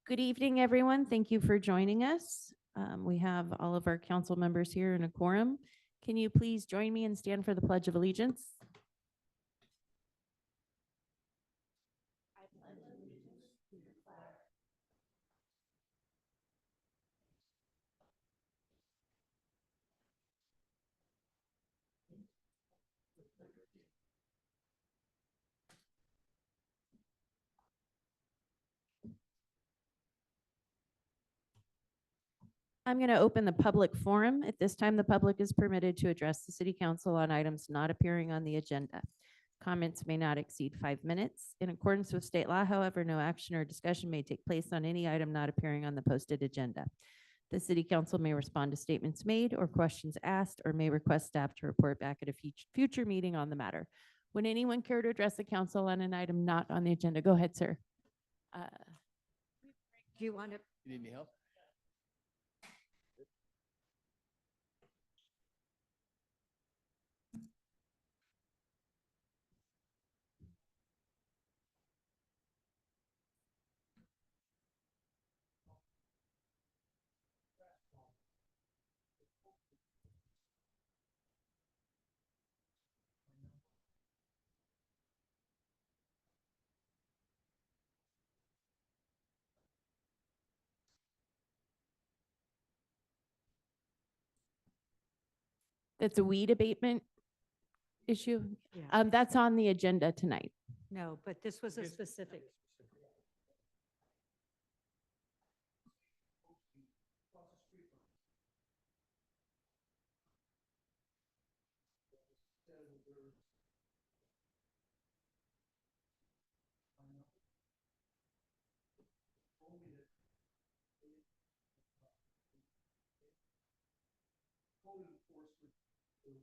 Good evening, everyone. Thank you for joining us. We have all of our council members here in a quorum. Can you please join me and stand for the Pledge of Allegiance? I pledge allegiance to the flag. I'm going to open the public forum. At this time, the public is permitted to address the City Council on items not appearing on the agenda. Comments may not exceed 5 minutes. In accordance with state law, however, no action or discussion may take place on any item not appearing on the posted agenda. The City Council may respond to statements made or questions asked, or may request staff to report back at a future meeting on the matter. Would anyone care to address the council on an item not on the agenda? Go ahead, sir. Do you want to? You need any help? That's a weed abatement issue. Yeah. That's on the agenda tonight. No, but this was a specific.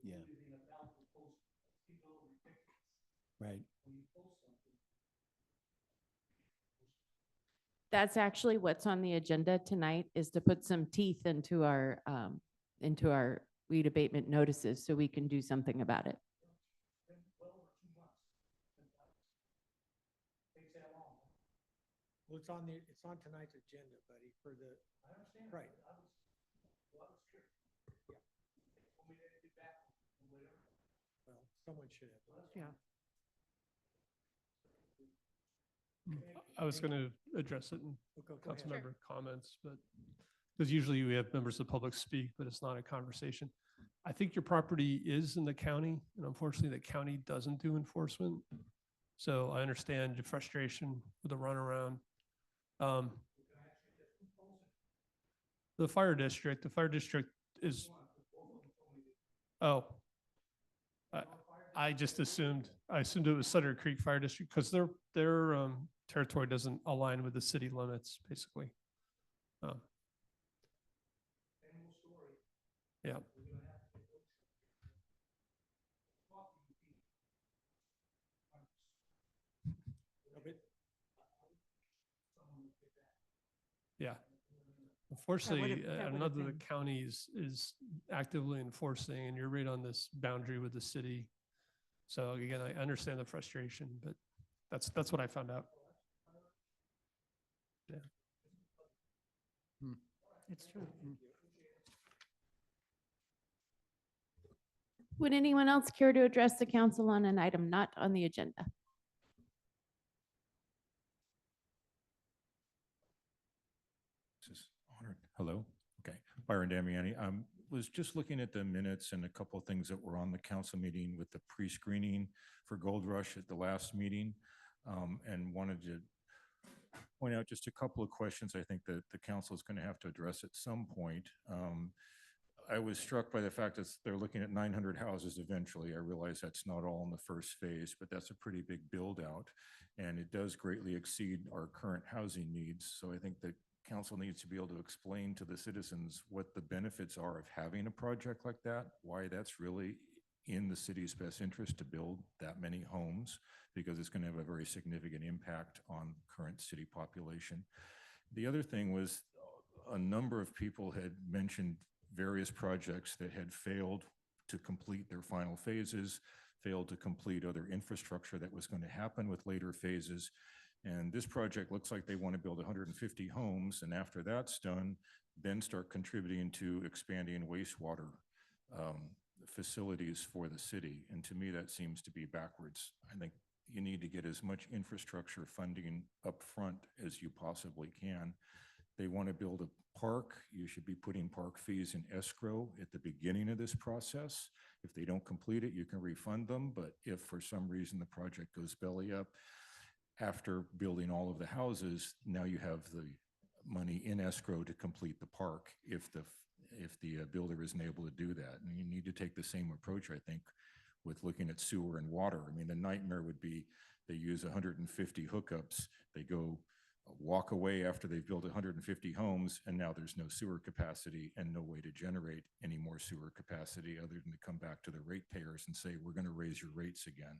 Yeah. Right. That's actually what's on the agenda tonight, is to put some teeth into our weed abatement notices so we can do something about it. Well, it's on tonight's agenda, buddy, for the. I understand. Right. Well, someone should have. Yeah. I was going to address it in Go council ahead. member comments, but because usually we have members of the public speak, but it's not a conversation. I think your property is in the county, and unfortunately the county doesn't do enforcement. So I understand your frustration with the runaround. The fire district is, oh, I just assumed it was Sutter Creek Fire District because their territory doesn't align with the city limits, basically. Yeah. Yeah. Unfortunately, another the county is actively enforcing, and you're right on this boundary with the city. So again, I understand the frustration, but that's what I found out. Yeah. It's true. Would anyone else care to address the council on an item not on the agenda? This is honored. Hello. Okay. Byron Damiani. Was just looking at the minutes and a couple of things that were on the council meeting with the pre-screening for Gold Rush at the last meeting, and wanted to point out just a couple of questions I think that the council is going to have to address at some point. I was struck by the fact that they're looking at 900 houses eventually. I realize that's not all in the first phase, but that's a pretty big build out, and it does greatly exceed our current housing needs. So I think that council needs to be able to explain to the citizens what the benefits are of having a project like that, why that's really in the city's best interest to build that many homes, because it's going to have a very significant impact on current city population. The other thing was a number of people had mentioned various projects that had failed to complete their final phases, failed to complete other infrastructure that was going to happen with later phases. And this project looks like they want to build 150 homes, and after that's done, then start contributing to expanding wastewater facilities for the city. And to me, that seems to be backwards. I think you need to get as much infrastructure funding up front as you possibly can. They want to build a park. You should be putting park fees in escrow at the beginning of this process. If they don't complete it, you can refund them. But if for some reason the project goes belly up, after building all of the houses, now you have the money in escrow to complete the park if the builder isn't able to do that. And you need to take the same approach, I think, with looking at sewer and water. I mean, the nightmare would be they use 150 hookups, they go walk away after they've built 150 homes, and now there's no sewer capacity and no way to generate any more sewer capacity other than to come back to the ratepayers and say, we're going to raise your rates again.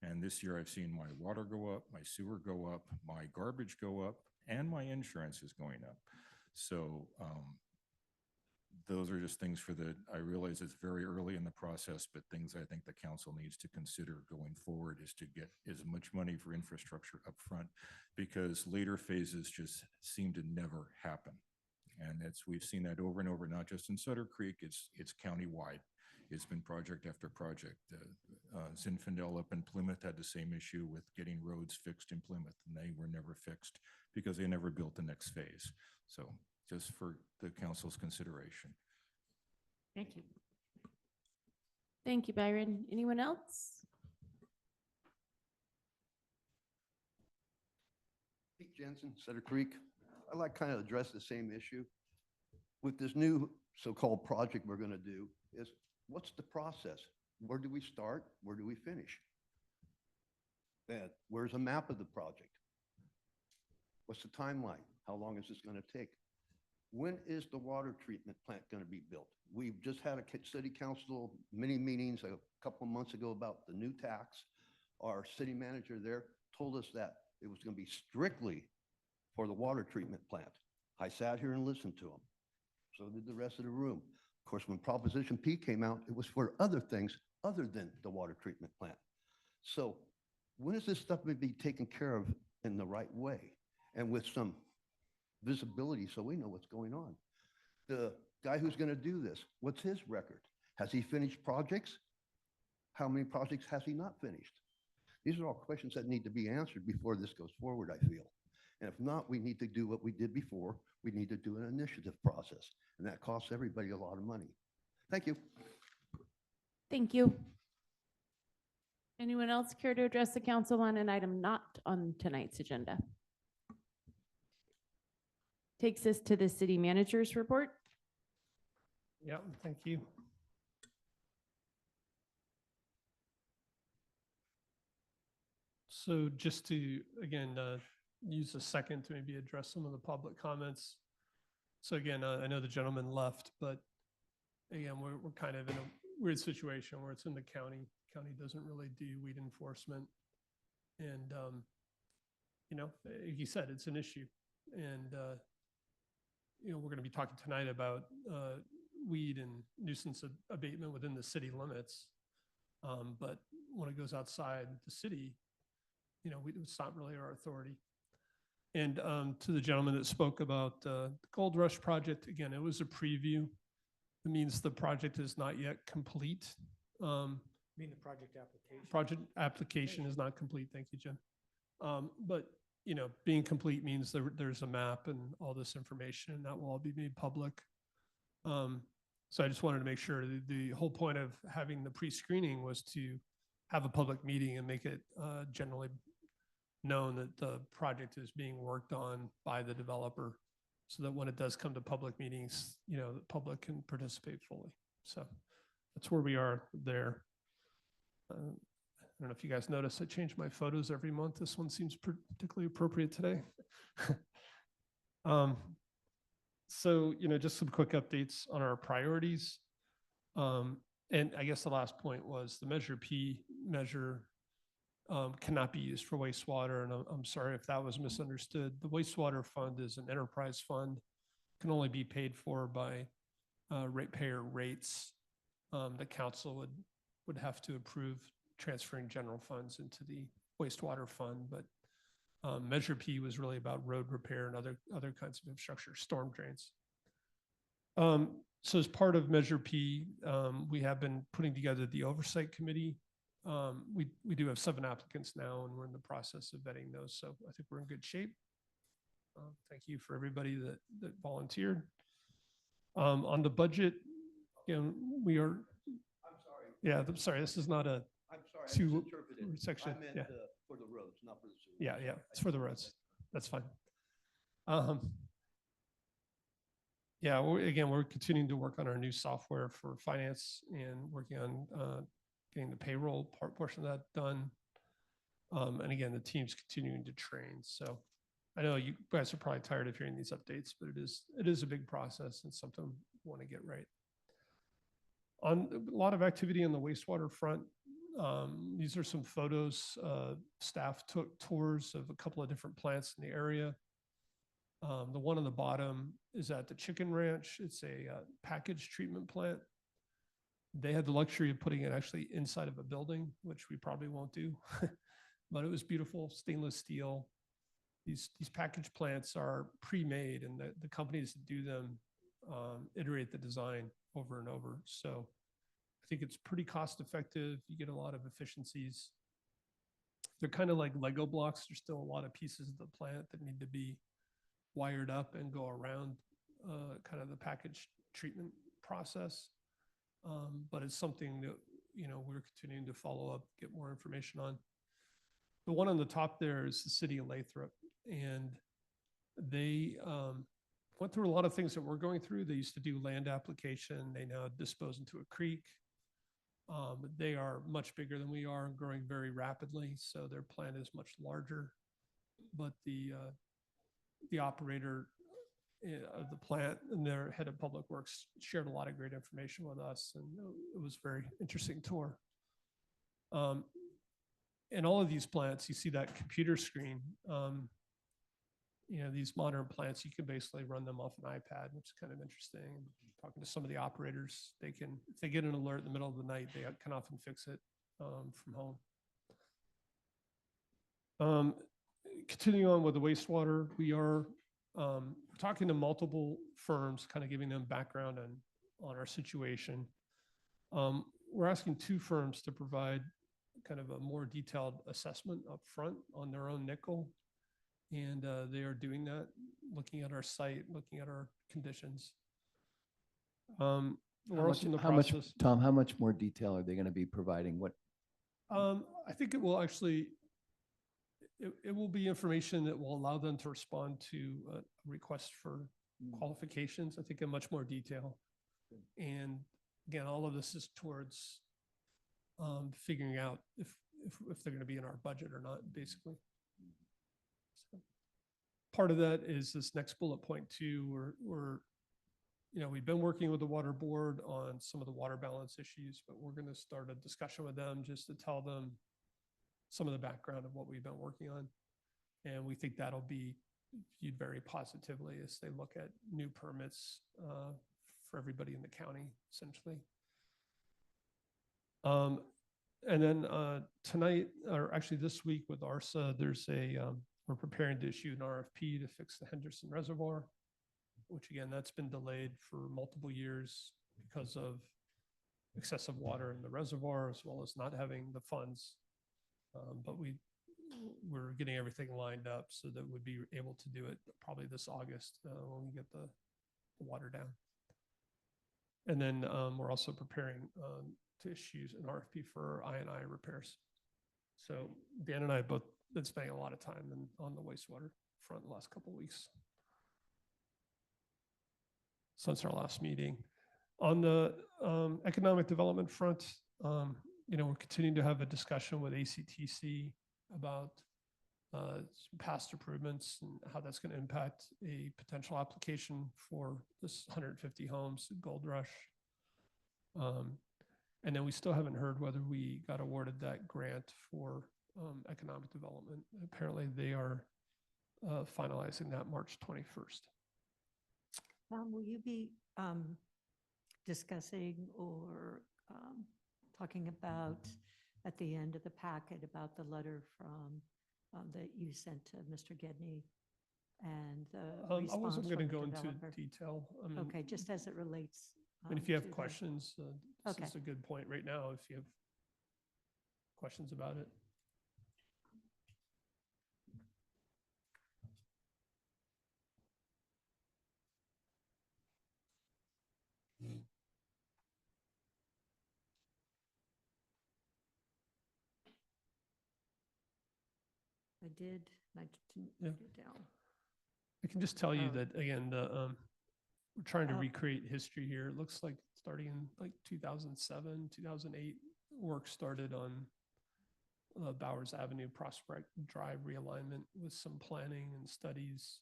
And this year I've seen my water go up, my sewer go up, my garbage go up, and my insurance is going up. So those are just things I realize it's very early in the process, but things I think the council needs to consider going forward is to get as much money for infrastructure up front, because later phases just seem to never happen. And we've seen that over and over, not just in Sutter Creek, it's countywide. It's been project after project. Zinfandel up in Plymouth had the same issue with getting roads fixed in Plymouth, and they were never fixed because they never built the next phase. So just for the council's consideration. Thank you. Thank you, Byron. Anyone else? Pete Jensen, Sutter Creek. I'd like kind of address the same issue. With this new so-called project we're going to do is, what's the process? Where do we start? Where do we finish? And where's a map of the project? What's the timeline? How long is this going to take? When is the water treatment plant going to be built? We've just had a city council mini meetings a couple of months ago about the new tax. Our city manager there told us that it was going to be strictly for the water treatment plant. I sat here and listened to him. So did the rest of the room. Of course, when Proposition P came out, it was for other things other than the water treatment plant. So when is this stuff going to be taken care of in the right way and with some visibility so we know what's going on? The guy who's going to do this, what's his record? Has he finished projects? How many projects has he not finished? These are all questions that need to be answered before this goes forward, I feel. And if not, we need to do what we did before. We need to do an initiative process, and that costs everybody a lot of money. Thank you. Thank you. Anyone else care to address the council on an item not on tonight's agenda? Takes us to the city manager's report. Yeah, thank you. So just to, again, use a second to maybe address some of the public comments. So again, I know the gentleman left, but again, we're kind of in a weird situation where it's in the county. County doesn't really do weed enforcement. And, you know, he said it's an issue. And, you know, we're going to be talking tonight about weed and nuisance abatement within the city limits. But when it goes outside the city, you know, it's not really our authority. And to the gentleman that spoke about the Gold Rush project, again, it was a preview. It means the project is not yet complete. I mean, the project application. Project application is not complete. Thank you, Jim. But, you know, being complete means there's a map and all this information, and that will all be made public. So I just wanted to make sure the whole point of having the pre-screening was to have a public meeting and make it generally known that the project is being worked on by the developer, so that when it does come to public meetings, you know, the public can participate fully. So that's where we are there. I don't know if you guys notice I change my photos every month. This one seems particularly appropriate today. So, you know, just some quick updates on our priorities. And I guess the last point was the Measure P measure cannot be used for wastewater. And I'm sorry if that was misunderstood. The wastewater fund is an enterprise fund, can only be paid for by ratepayer rates. The council would have to approve transferring general funds into the wastewater fund, but Measure P was really about road repair and other kinds of infrastructure, storm drains. So as part of Measure P, we have been putting together the oversight committee. We do have 7 applicants now, and we're in the process of vetting those. So I think we're in good shape. Thank you for everybody that volunteered. On the budget, we are. I'm sorry. Yeah, I'm sorry. This is not a I'm sorry, I Two misinterpreted. section. I meant Yeah, for the roads, not for the sewer. yeah. It's for the roads. That's fine. Yeah, we're continuing to work on our new software for finance and working on getting the payroll portion of that done. And again, the team's continuing to train. So I know you guys are probably tired of hearing these updates, but it is a big process and something we want to get right. On a lot of activity on the wastewater front. These are some photos. Staff took tours of a couple of different plants in the area. The one on the bottom is at the Chicken Ranch. It's a package treatment plant. They had the luxury of putting it actually inside of a building, which we probably won't do, but it was beautiful, stainless steel. These package plants are pre-made, and the companies that do them iterate the design over and over. So I think it's pretty cost effective. You get a lot of efficiencies. They're kind of like Lego blocks. There's still a lot of pieces of the plant that need to be wired up and go around kind of the package treatment process. But it's something that, we're continuing to follow up, get more information on. The one on the top there is the city of Lathrop, and they went through a lot of things that we're going through. They used to do land application. They now dispose into a creek. They are much bigger than we are and growing very rapidly. So their plant is much larger, but the operator of the plant and their head of public works shared a lot of great information with us, and it was a very interesting tour. In all of these plants, you see that computer screen. These modern plants, you can basically run them off an iPad, which is kind of interesting. Talking to some of the operators, if they get an alert in the middle of the night, they can often fix it from home. Continuing on with the wastewater, we are talking to multiple firms, kind of giving them background on our situation. We're asking 2 firms to provide kind of a more detailed assessment up front on their own nickel. And they are doing that, looking at our site, looking at our conditions. We're also in the process. Tom, how much more detail are they going to be providing? What? I think it will actually, it will be information that will allow them to respond to a request for qualifications, I think in much more detail. And again, all of this is towards figuring out if they're going to be in our budget or not, basically. So part of that is this next bullet point too, we've been working with the water board on some of the water balance issues, but we're going to start a discussion with them just to tell them some of the background of what we've been working on. And we think that'll be viewed very positively as they look at new permits for everybody in the county, essentially. And then tonight, or actually this week with ARSA, we're preparing to issue an RFP to fix the Henderson Reservoir, which again, that's been delayed for multiple years because of excessive water in the reservoir, as well as not having the funds. But we're getting everything lined up so that we'd be able to do it probably this August when we get the water down. And then we're also preparing to issue an RFP for I&I repairs. So Dan and I have both been spending a lot of time on the wastewater front the last couple of weeks since our last meeting. On the economic development front, we're continuing to have a discussion with ACTC about past improvements and how that's going to impact a potential application for this 150 homes in Gold Rush. And then we still haven't heard whether we got awarded that grant for economic development. Apparently they are finalizing that March 21st. Will you be discussing or talking about at the end of the packet about the letter from that you sent to Mr. Gedney and the I response wasn't from going the to go into developer? detail. I mean, Okay, just as it relates. I mean, if you to have the- questions, this Okay. is a good point right now if you have questions about it. I did, I didn't Yeah. write it down. I can just tell you Oh. that, again, we're trying to Oh. recreate history here. It looks like starting in like 2007, 2008, work started on Bowers Avenue Prospect Drive realignment with some planning and studies.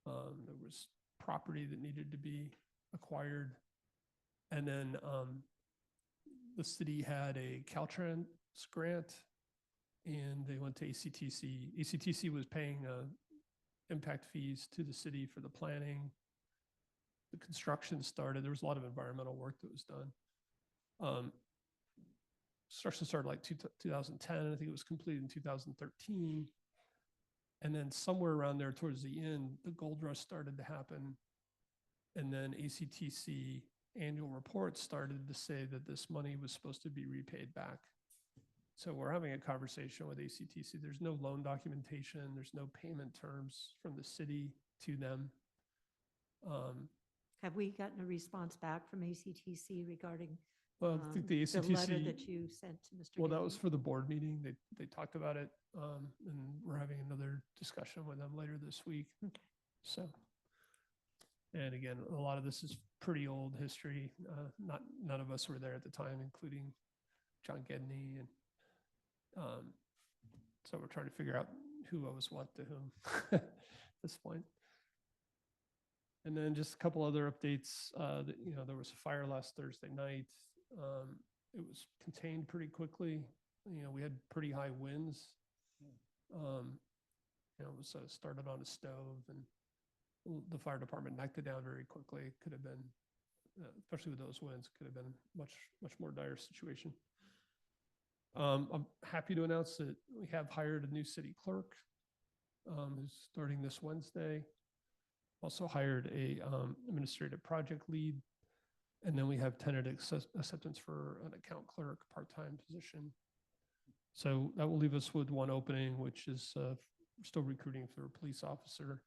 There was property that needed to be acquired. And then the city had a Caltrans grant and they went to ACTC. ACTC was paying impact fees to the city for the planning. The construction started. There was a lot of environmental work that was done. Construction started like 2010. I think it was completed in 2013. And then somewhere around there towards the end, the gold rush started to happen. And then ACTC annual reports started to say that this money was supposed to be repaid back. So we're having a conversation with ACTC. There's no loan documentation. There's no payment terms from the city to them. Have we gotten a response back from ACTC regarding Well, I think the the letter ACTC, that you sent to Mr. well, that was Gedney? for the board meeting. They talked about it, and we're having another discussion with them later this week. Okay. So, and again, a lot of this is pretty old history. None of us were there at the time, including John Gedney, and so we're trying to figure out who owes what to whom at this point. And then just a couple other updates. There was a fire last Thursday night. It was contained pretty quickly. We had pretty high winds. It was started on a stove, and the fire department knocked it down very quickly. It could have been, especially with those winds, could have been much more dire situation. I'm happy to announce that we have hired a new city clerk who's starting this Wednesday. Also hired a administrative project lead. And then we have tentative acceptance for an account clerk, part-time position. So that will leave us with one opening, which is we're still recruiting for a police officer.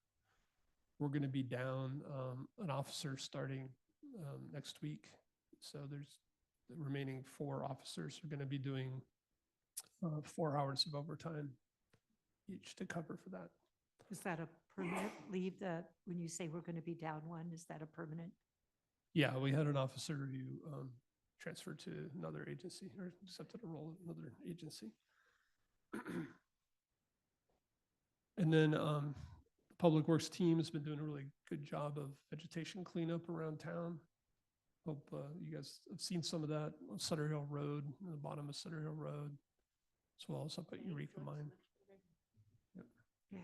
We're going to be down an officer starting next week. So there's the remaining 4 officers are going to be doing 4 hours of overtime each to cover for that. Is that a permanent leave that, when you say we're going to be down one, is that a permanent? Yeah, we had an officer who transferred to another agency or accepted a role at another agency. And then the Public Works team has been doing a really good job of vegetation cleanup around town. Hope you guys have seen some of that on Sutter Hill Road, on the bottom of Sutter Hill Road, as well as up at Eureka Mine. Yep. Yeah.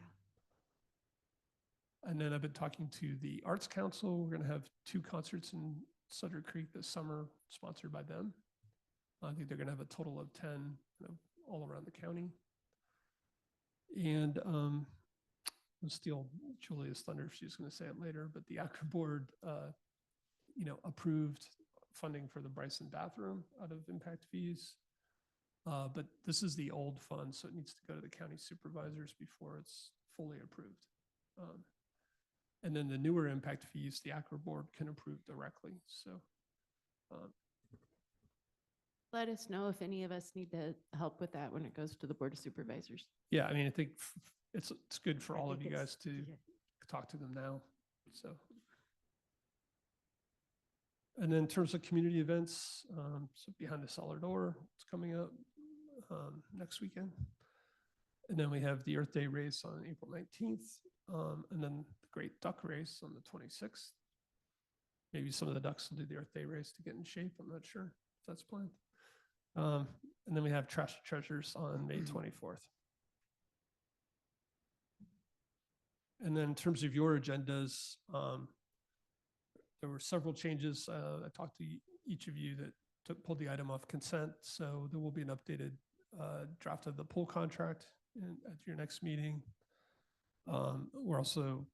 And then I've been talking to the Arts Council. We're going to have 2 concerts in Sutter Creek this summer, sponsored by them. I think they're going to have a total of 10 all around the county. And I'll steal Julia's thunder. She's going to say it later, but the ACRA board, approved funding for the Bryson bathroom out of impact fees. But this is the old fund, so it needs to go to the county supervisors before it's fully approved. And then the newer impact fees, the ACRA board can approve directly. So Let us know if any of us need to help with that when it goes to the Board of Supervisors. yeah, I mean, I think it's good for I all of think you it's- guys to yeah. talk to them now. So. And then in terms of community events, so Behind the Cellar Door, it's coming up next weekend. And then we have the Earth Day race on April 19th, and then the Great Duck Race on the 26th. Maybe some of the ducks will do the Earth Day race to get in shape. I'm not sure if that's planned. And then we have Trash Treasures on May 24th. And then in terms of your agendas, there were several changes. I talked to each of you that pulled the item off consent. So there will be an updated draft of the pool contract at your next meeting. We're also,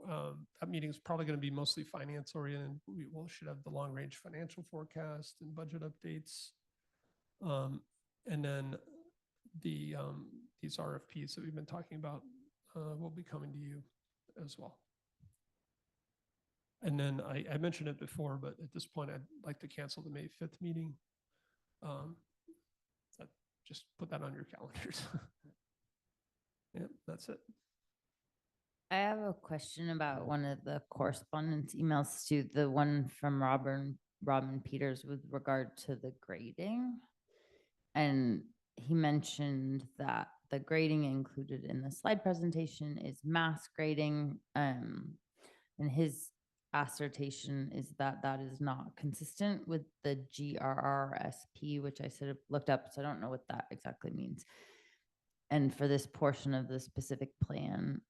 that meeting is probably going to be mostly finance oriented. We will should have the long range financial forecast and budget updates. And then the, these RFPs that we've been talking about will be coming to you as well. And then I mentioned it before, but at this point, I'd like to cancel the May 5th meeting. Just put that on your calendars. Yep, that's it. I have a question about one of the correspondence emails to the one from Robin Peters with regard to the grading. And he mentioned that the grading included in the slide presentation is mass grading. And his assertion is that that is not consistent with the GRRSP, which I sort of looked up, so I don't know what that exactly means. And for this portion of the specific plan,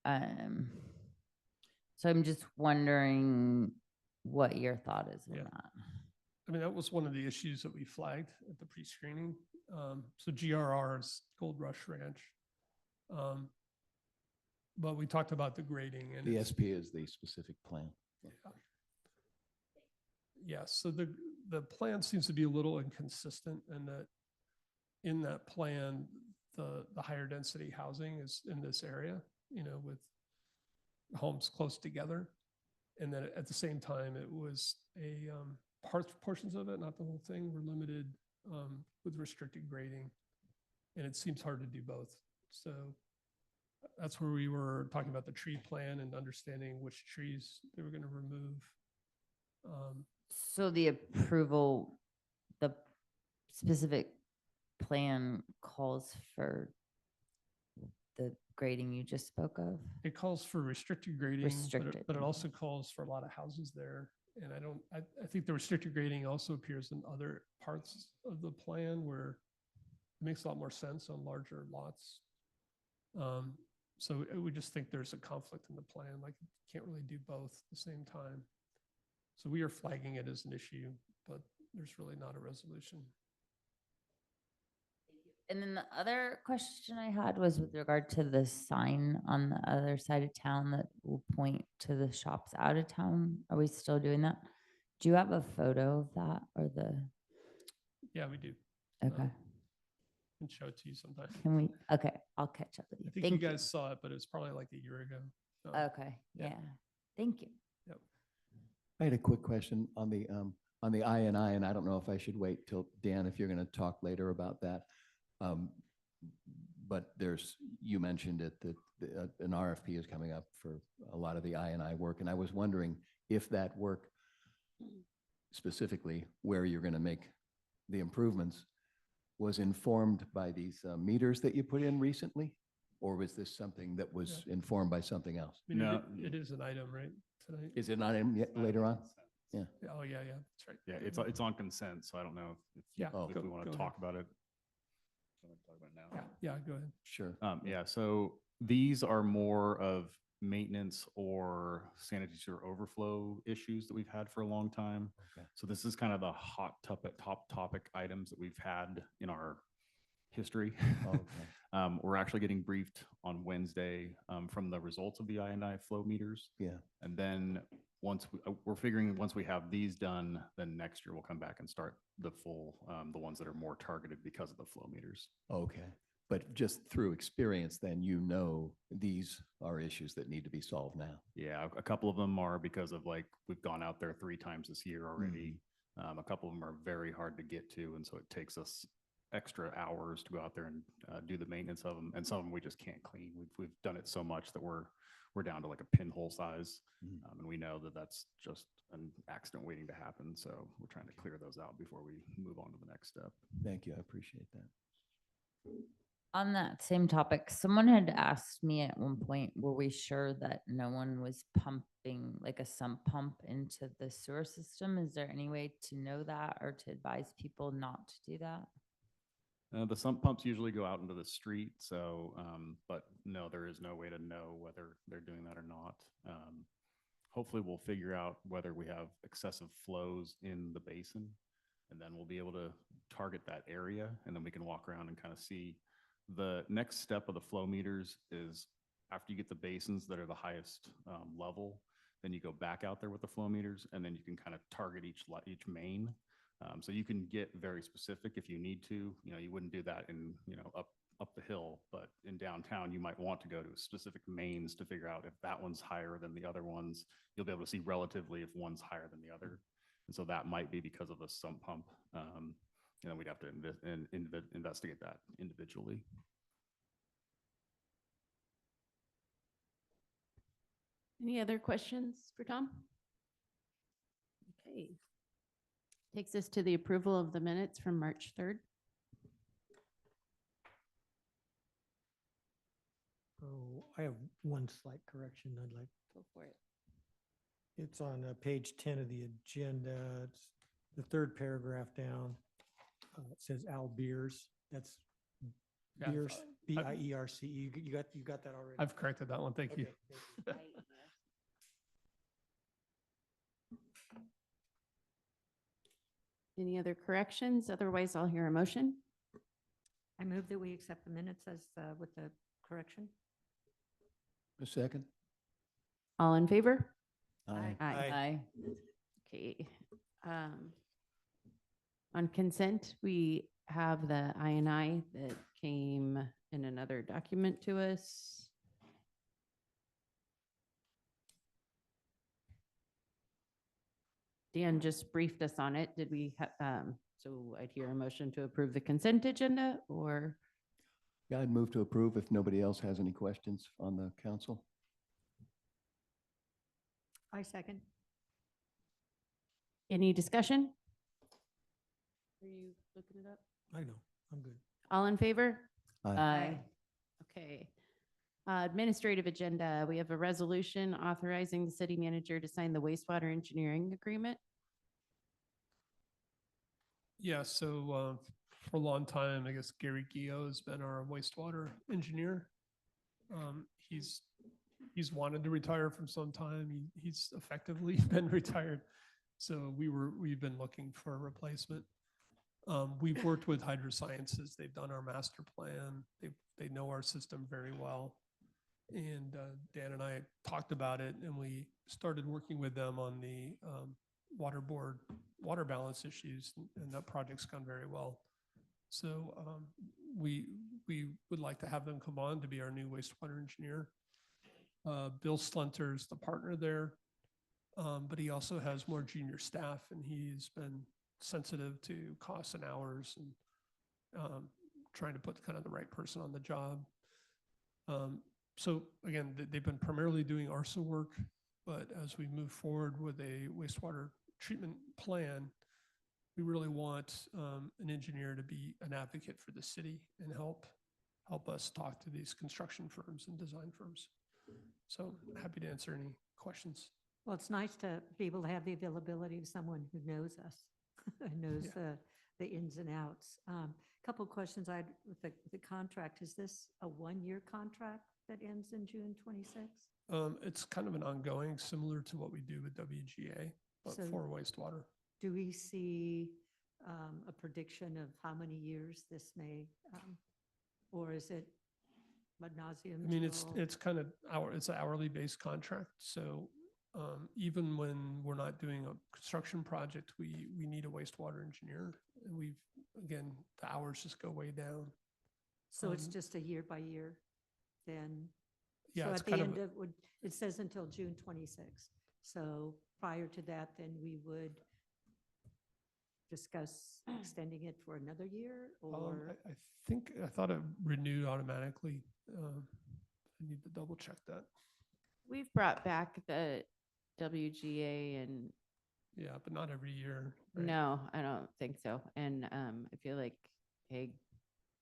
so I'm just wondering what your thought is on Yeah. that. I mean, that was one of the issues that we flagged at the pre-screening. So GRR is Gold Rush Ranch. But we talked about the grading and The it's- SP is the specific plan. yeah, so the plan seems to be a little inconsistent in that in that plan, the higher density housing is in this area, you know, with homes close together. And then at the same time, it was a portions of it, not the whole thing, were limited with restricted grading. And it seems hard to do both. So that's where we were talking about the tree plan and understanding which trees they were going to remove. So the approval, the specific plan calls for the grading you just spoke of? It calls for restricted grading, Restricted, but it okay. also calls for a lot of houses there. And I think the restricted grading also appears in other parts of the plan where it makes a lot more sense on larger lots. So we just think there's a conflict in the plan, like you can't really do both at the same time. So we are flagging it as an issue, but there's really not a resolution. And then the other question I had was with regard to the sign on the other side of town that will point to the shops out of town. Are we still doing that? Do you have a photo of that or the, Yeah, we do. okay, I can show it to you sometime. can we, okay, I'll catch up with I you. think you Thank guys saw it, but it was probably like a year ago. So, Okay, yeah. yeah, thank you. I had a quick question on the I&I, and I don't know if I should wait till, Dan, if you're going to talk later about that. But you mentioned it, that an RFP is coming up for a lot of the I&I work. And I was wondering if that work, specifically where you're going to make the improvements, was informed by these meters that you put in recently? Or was this something that was informed by something else? I mean, No. it is an item, right, tonight? Is it not in yet later on? Yeah. Yeah, oh, yeah, that's right. Yeah, it's on consent, so I don't know if Yeah, Oh. if go- we want go to ahead. talk about it. Talk about it now. Yeah, go ahead. Sure. Yeah, so these are more of maintenance or sanitary sewer overflow issues that we've had for a long time. Okay. So this is kind of the top topic items that we've had in our history. Okay. We're actually getting briefed on Wednesday from the results of the I&I flow meters. Yeah. And then we're figuring once we have these done, then next year we'll come back and start the full, the ones that are more targeted because of the flow meters. Okay. But just through experience, then you know these are issues that need to be solved now. Yeah, a couple of them are because of like, we've gone out there 3 times this year already. A couple of them are very hard to get to. And so it takes us extra hours to go out there and do the maintenance of them. And some of them we just can't clean. We've done it so much that we're down to like a pinhole size. And we know that that's just an accident waiting to happen. So we're trying to clear those out before we move on to the next step. Thank you. I appreciate that. On that same topic, someone had asked me at one point, were we sure that no one was pumping like a sump pump into the sewer system? Is there any way to know that or to advise people not to do that? The sump pumps usually go out into the street, so, but no, there is no way to know whether they're doing that or not. Hopefully we'll figure out whether we have excessive flows in the basin, and then we'll be able to target that area, and then we can walk around and kind of see The next step of the flow meters is after you get the basins that are the highest level, then you go back out there with the flow meters, and then you can kind of target each main. So you can get very specific if you need to. You know, you wouldn't do that in, you know, up the hill, but in downtown, you might want to go to specific mains to figure out if that one's higher than the other ones. You'll be able to see relatively if one's higher than the other. And so that might be because of a sump pump. And then we'd have to investigate that individually. Any other questions for Tom? Okay. Takes us to the approval of the minutes from March 3rd. Oh, I have one slight correction I'd like. Go for it. It's on page 10 of the agenda. It's the third paragraph down. It says Al Beers. That's Yeah, Beers, I've- Bierce. You got that already? I've corrected that one. Thank you. Okay, thank you. Any other corrections? Otherwise, I'll hear a motion. I move that we accept the minutes as, with the correction. A second? All in favor? Aye. Aye. Okay. On consent, we have the I that came in another document to us. Dan just briefed us on it. Did we have, so I'd hear a motion to approve the consent agenda or? Yeah, I'd move to approve if nobody else has any questions on the council. I second. Any discussion? Are you looking it up? I know, I'm good. All in favor? Aye. Okay. Administrative agenda, we have a resolution authorizing the city manager to sign the wastewater engineering agreement. Yeah, so for a long time, I guess Gary Gio has been our wastewater engineer. He's wanted to retire for some time. He's effectively been retired. So we've been looking for a replacement. We've worked with Hydro Sciences. They've done our master plan. They know our system very well. And Dan and I talked about it, and we started working with them on the water board, water balance issues, and that project's gone very well. So we would like to have them come on to be our new wastewater engineer. Bill Slunter's the partner there, but he also has more junior staff, and he's been sensitive to costs and hours and trying to put kind of the right person on the job. So again, they've been primarily doing ARSA work, but as we move forward with a wastewater treatment plan, we really want an engineer to be an advocate for the city and help us talk to these construction firms and design firms. So happy to answer any questions. Well, it's nice to be able to have the availability of someone who knows us, and knows Yeah. the ins and outs. Couple of questions with the contract. Is this a one-year contract that ends in June 26th? It's kind of an ongoing, similar to what we do with WGA, but So- for wastewater. Do we see a prediction of how many years this may, or is it ad nauseum? I mean, it's till- kind of it's an hourly based contract. So even when we're not doing a construction project, we need a wastewater engineer. And again, the hours just go way down. So it's um, just a year by year then? Yeah, So it's at the kind end of, of, it says until June 26th. So prior to that, then we would discuss extending it for another year or? I thought it renewed automatically. I need to double check that. We've brought back the WGA and Yeah, but not every year. Right? no, I don't think so. And I feel like Hague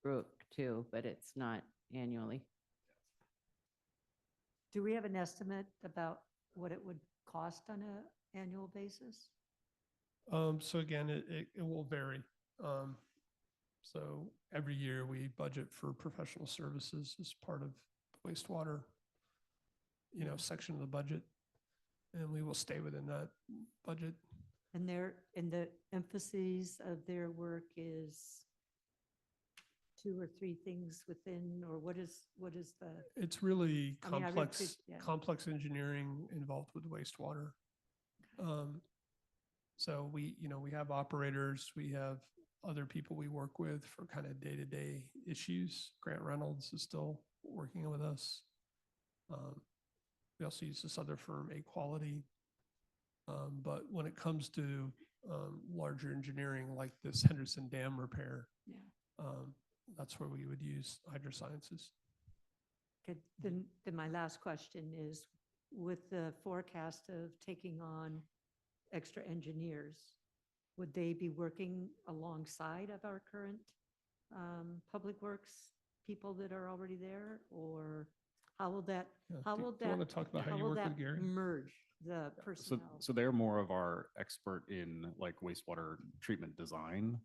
Brook too, but it's not annually. Do we have an estimate about what it would cost on an annual basis? So again, it will vary. So every year we budget for professional services as part of the wastewater, section of the budget. And we will stay within that budget. And the emphasis of their work is 2 or 3 things within, or what is the? It's really I mean, I read complex, through- yeah. complex engineering involved with wastewater. So we have operators, we have other people we work with for kind of day-to-day issues. Grant Reynolds is still working with us. We also use this other firm, A-Quality. But when it comes to larger engineering like this Henderson Dam repair, Yeah. that's where we would use Hydrosciences. Okay, then my last question is, with the forecast of taking on extra engineers, would they be working alongside of our current public works people that are already there? Or how will that, Yeah. how Do will do you want that, to talk about how how you will work that with Gary? merge the So, personnel? so they're more of our expert in like wastewater treatment design.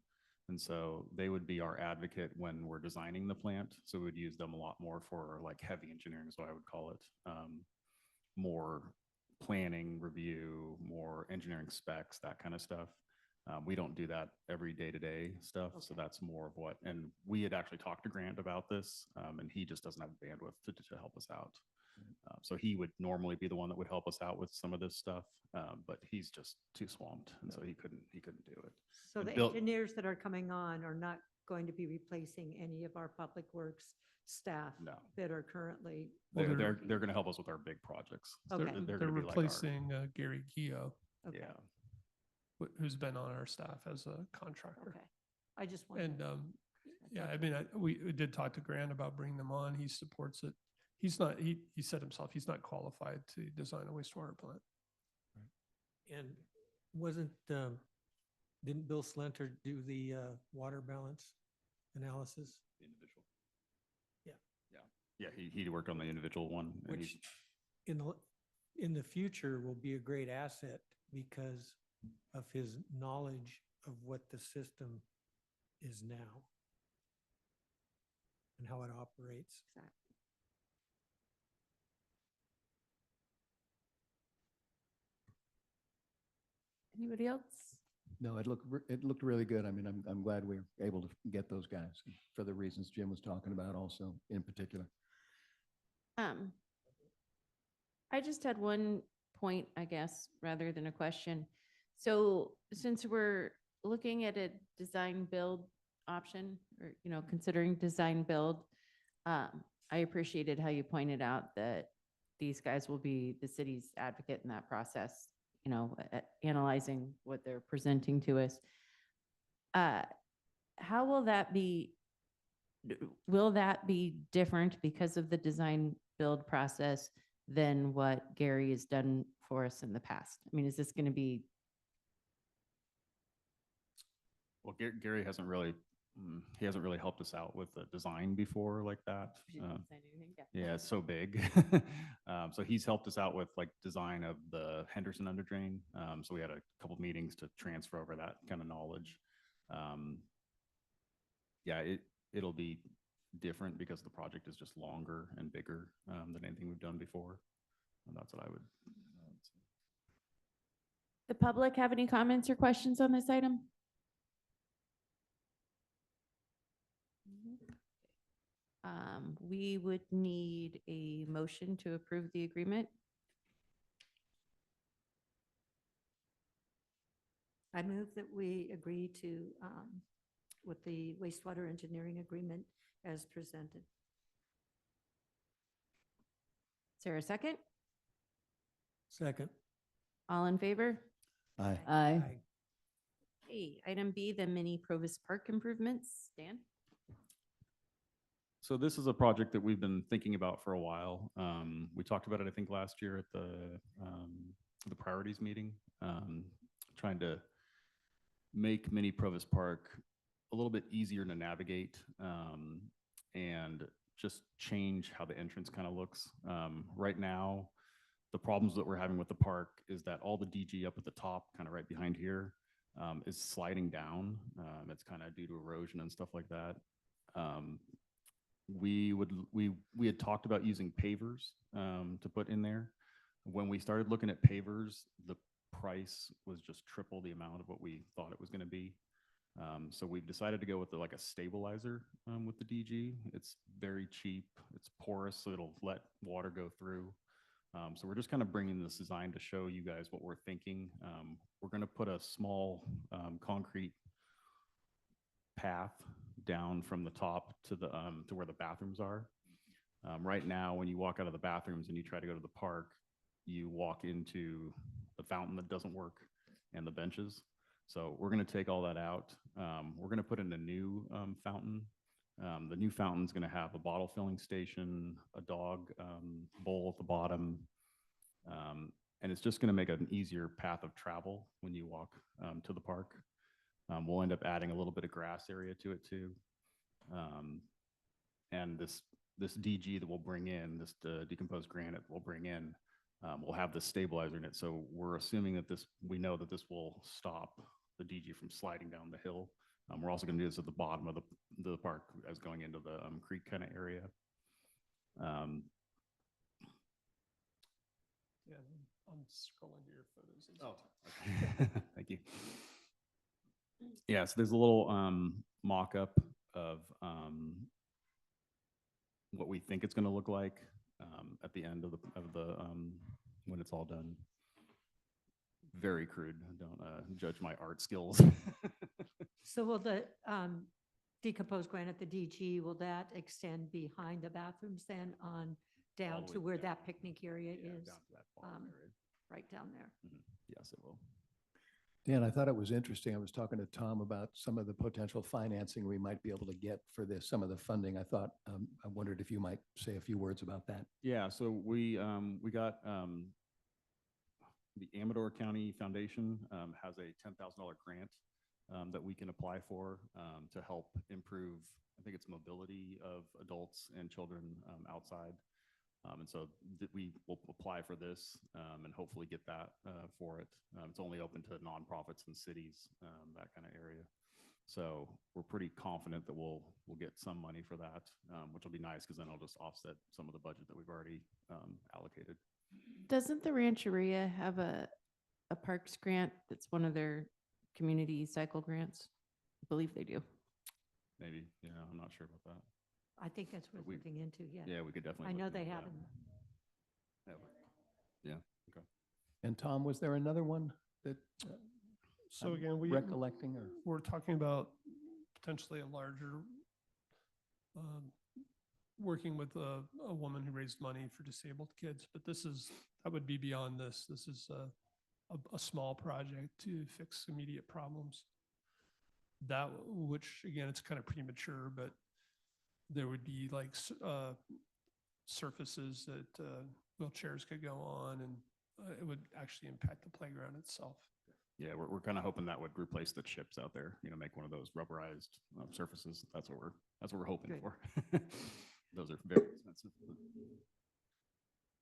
And so they would be our advocate when we're designing the plant. So we would use them a lot more for like heavy engineering is what I would call it. More planning, review, more engineering specs, that kind of stuff. We don't do that every day-to-day stuff. So Okay. that's more of what, and we had actually talked to Grant about this, and he just doesn't have the bandwidth to help us out. So he would normally be the one that would help us out with some of this stuff, but he's just too swamped, and so he couldn't do it. So and the Bill- engineers that are coming on are not going to be replacing any of our public works staff No, that are currently. Well, they're going to help us with our big projects. So Okay. They're gonna be like our- replacing Gary Gio, Okay, Yeah. who's been on our staff as a contractor. okay. I just wanted. And yeah, I mean, we did talk to Grant about bringing them on. He supports it. He's not, he said himself, he's not qualified to design a wastewater plant. And wasn't, didn't Bill Slenter do the water balance analysis? Individual. Yeah. Yeah, he worked on the individual one. And Which in the future will be a great asset because of his knowledge of what the system is now and how it operates. Exactly. Anybody else? No, it looked really good. I mean, I'm glad we were able to get those guys for the reasons Jim was talking about also in particular. I just had one point, I guess, rather than a question. So since we're looking at a design build option or, considering design build, I appreciated how you pointed out that these guys will be the city's advocate in that process, analyzing what they're presenting to us. How will that be? Will that be different because of the design build process than what Gary has done for us in the past? I mean, is this going to be? Well, Gary hasn't really, he hasn't really helped us out with the design before like that. Yeah, it's so big. So he's helped us out with like design of the Henderson underdrain. So we had a couple meetings to transfer over that kind of knowledge. Yeah, it'll be different because the project is just longer and bigger than anything we've done before. And that's what I would say. The public have any comments or questions on this item? We would need a motion to approve the agreement. I move that we agree to, with the wastewater engineering agreement as presented. Is there a second? Second. All in favor? Aye. Aye. Hey, item B, the mini Provis Park improvements. Dan? So this is a project that we've been thinking about for a while. We talked about it, I think, last year at the priorities meeting, trying to make mini Provis Park a little bit easier to navigate and just change how the entrance kind of looks. Right now, the problems that we're having with the park is that all the DG up at the top, kind of right behind here, is sliding down. It's kind of due to erosion and stuff like that. We had talked about using pavers to put in there. When we started looking at pavers, the price was just triple the amount of what we thought it was going to be. So we've decided to go with like a stabilizer with the DG. It's very cheap. It's porous, so it'll let water go through. So we're just kind of bringing this design to show you guys what we're thinking. We're going to put a small concrete path down from the top to the to where the bathrooms are. Right now, when you walk out of the bathrooms and you try to go to the park, you walk into the fountain that doesn't work and the benches. So we're going to take all that out. We're going to put in a new fountain. The new fountain's going to have a bottle filling station, a dog bowl at the bottom, and it's just going to make an easier path of travel when you walk to the park. We'll end up adding a little bit of grass area to it too. And this DG that we'll bring in, this decomposed granite we'll bring in, will have this stabilizer in it. So we're assuming that we know that this will stop the DG from sliding down the hill. We're also going to do this at the bottom of the park as going into the creek kind of area. Yeah, I'm scrolling to your photos. Oh, thank you. Yeah, so there's a little mock-up of what we think it's going to look like at the end of the when it's all done. Very crude. Don't judge my art skills. So will the decomposed granite, the DG, will that extend behind the bathrooms then on down the to way where down. that picnic area Yeah, is? down to that bottom area. Right down there. Yes, it will. Dan, I thought it was interesting. I was talking to Tom about some of the potential financing we might be able to get for this, some of the funding. I wondered if you might say a few words about that. Yeah, so we got the Amador County Foundation has a $10,000 grant that we can apply for to help improve, I think it's mobility of adults and children outside. And so we will apply for this and hopefully get that for it. It's only open to nonprofits and cities, that kind of area. So we're pretty confident that we'll get some money for that, which will be nice because then it'll just offset some of the budget that we've already allocated. Doesn't the Rancheria have a parks grant that's one of their community cycle grants? I believe they do. Maybe, yeah, I'm not sure about that. I think that's worth we- looking into, yeah. Yeah, we could definitely. I look know into they that. haven't. Yeah, okay. And Tom, was there another one that So I'm again, recollecting or? we're talking about potentially a larger, working with a woman who raised money for disabled kids, but that would be beyond this. This is a small project to fix immediate problems. Which again, it's kind of premature, but there would be like surfaces that wheelchairs could go on, and it would actually impact the playground itself. Yeah, we're kind of hoping that would replace the chips out there, make one of those rubberized surfaces. That's what we're hoping Good. for. Those are very expensive.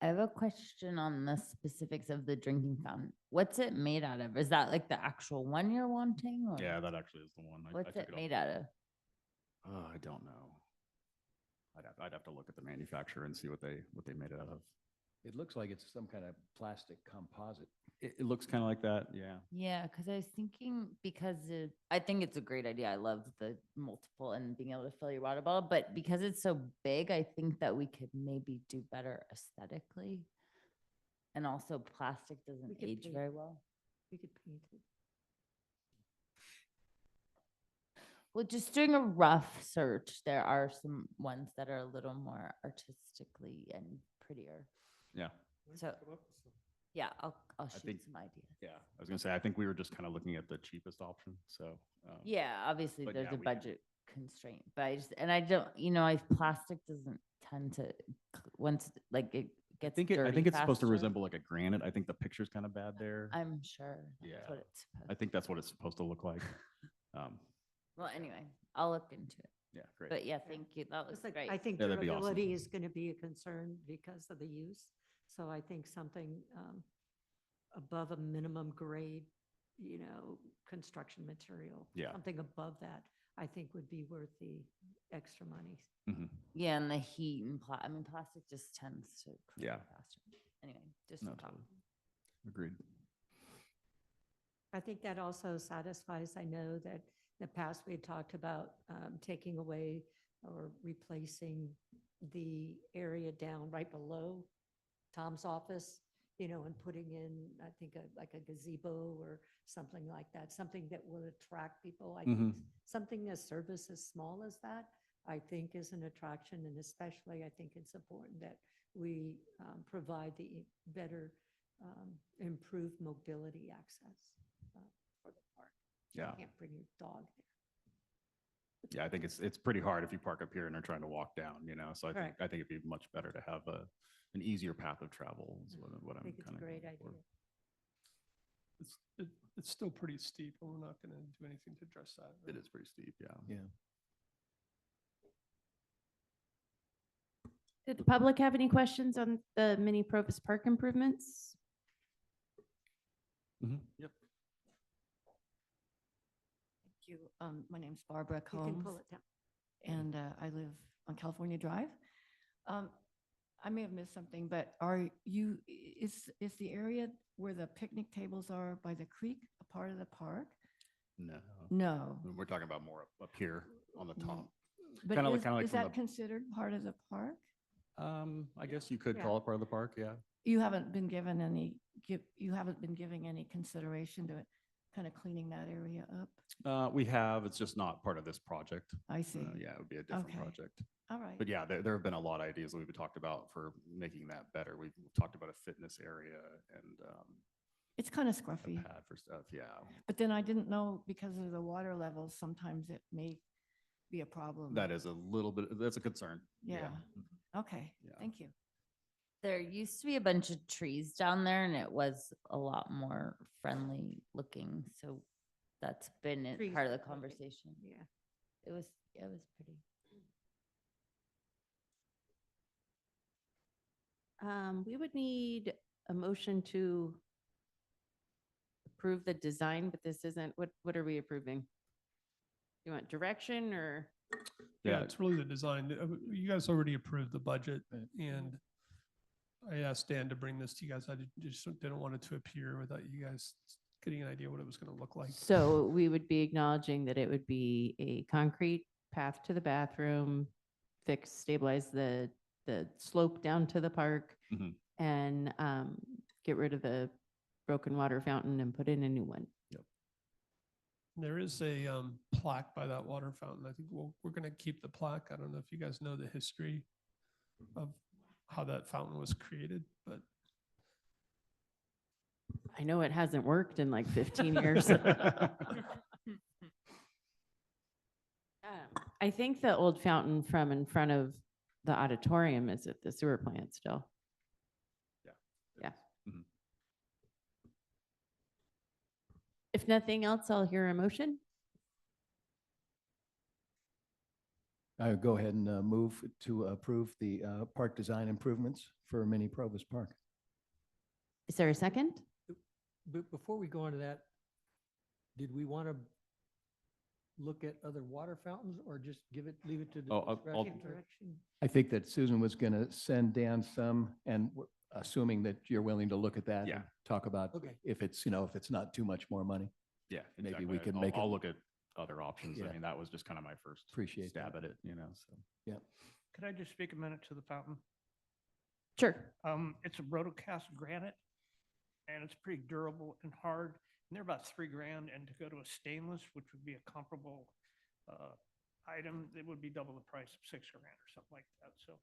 I have a question on the specifics of the drinking fountain. What's it made out of? Is that like the actual one you're wanting? Or Yeah, that actually is the one. I what's took it off. made out of? I don't know. I'd have to look at the manufacturer and see what they made it out of. It looks like it's some kind of plastic composite. It looks kind of like that. Yeah. Yeah, because I was thinking I think it's a great idea. I love the multiple and being able to fill your water bottle, but because it's so big, I think that we could maybe do better aesthetically. And also plastic doesn't could age paint very well. We could paint it. Well, just doing a rough search, there are some ones that are a little more artistically and prettier. Yeah. So, yeah, I'll shoot think- some ideas. Yeah. I was gonna say, I think we were just kind of looking at the cheapest option. So. Yeah, obviously but there's yeah, a we- budget constraint, but I don't, plastic doesn't tend to, once, like, it I gets think dirty it's supposed to faster. resemble like a granite. I think the picture's kind of bad there. I'm sure Yeah. that's what it's supposed. I think that's what it's supposed to look like. Well, anyway, I'll look into it. Yeah, great. But yeah, thank you. That was Just like, great. I think Yeah, that'd be awesome. durability is going to be a concern because of the use. So I think something above a minimum grade, construction material. Yeah. Something above that, I think would be worth the extra money. Mhm. Yeah, and the heat and plastic just tends to corrode Yeah. faster. Anyway, just No, a thought. totally. Agreed. I think that also satisfies, I know that In the past, we had talked about taking away or replacing the area down right below Tom's office, and putting in, I think, like a gazebo or something like that, something that will attract people. I think something, a service as small as that, I think is an attraction, and especially I think it's important that we provide the better improved mobility access for the park. You Yeah. can't bring your dog there. Yeah, I think it's pretty hard if you park up here and are trying to walk down, so Correct. I think it'd be much better to have an easier path of travel is what I I'm think it's a kind of. great idea. It's still pretty steep, and we're not going to do anything to address that. It right? is pretty steep, yeah. Yeah. Did the public have any questions on the mini Provost Park improvements? Yep. Thank you. My name's Barbara You can Combs, pull it down. and I live on California Drive. I may have missed something, but is the area where the picnic tables are by the creek a part of the park? No, No. we're talking about more up here on the top. But Kinda is like from that considered part of the park? I guess you could Yeah. call it part of the park, yeah. You haven't been given you haven't been giving any consideration to it, kind of cleaning that area up? We have, it's just not part of this project. I see. Yeah, it would be a different Okay. project. All right. But yeah, there have been a lot of ideas that we've talked about for making that better. We've talked about a fitness area and It's kind of a scruffy, pad for stuff, yeah. but then I didn't know because of the water levels, sometimes it may be a problem. That is a little bit, that's a concern. Yeah. Okay, Yeah. thank you. There used to be a bunch of trees down there and it was a lot more friendly looking. So that's been Trees part of the are okay. conversation. Yeah. It was pretty. We would need a motion to approve the design, but this isn't, what are we approving? You want direction or? Yeah, it's really the design. You guys already approved the budget, and I asked Dan to bring this to you guys. I just didn't want it to appear without you guys getting an idea what it was going to look like. So we would be acknowledging that it would be a concrete path to the bathroom, stabilize the slope down to the park, Mhm. and get rid of the broken water fountain and put in a new one. There is a plaque by that water fountain. I think we're going to keep the plaque. I don't know if you guys know the history of how that fountain was created, but I know it hasn't worked in like 15 years. I think the old fountain from in front of the auditorium is at the sewer plant still. Yeah. Yeah. Mhm. If nothing else, I'll hear a motion. I would go ahead and move to approve the park design improvements for Mini Provost Park. Is there a second? But before we go on to that, did we want to look at other water fountains or just leave it to the Oh, I'll- discretion? Give direction. I think that Susan was going to send down some, and assuming that you're willing to look at that. Yeah. and Talk about Okay. if it's, if it's not too much more money. Yeah. Maybe exactly. we could I'll- make it- I'll look at other options. Yeah. I mean, that was just kind of my first Appreciate stab that. at it, so. Could I just speak a minute to the fountain? Sure. It's a rotocast granite and it's pretty durable and hard. And they're about $3,000. And to go to a stainless, which would be a comparable item, it would be double the price of $6,000 or something like that. So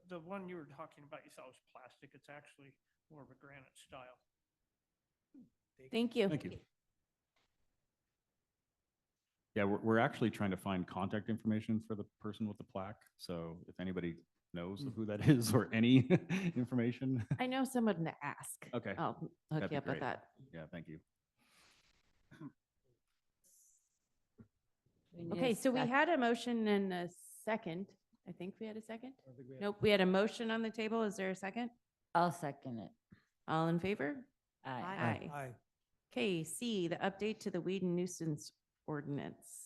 the one you were talking about, you thought was plastic. It's actually more of a granite style. Thank you. Thank you. Yeah, we're actually trying to find contact information for the person with the plaque. So if anybody knows who that is or any information. I know someone to ask. Okay. I'll hook That'd be you up with great. that. Yeah, thank you. We need a Okay, so we sec- had a motion and a second. I think we had a second. I don't think we have- Nope, we had a motion on the table. Is there a second? I'll second it. All in favor? Aye. Aye. Aye. Okay, C, the update to the weed and nuisance ordinance.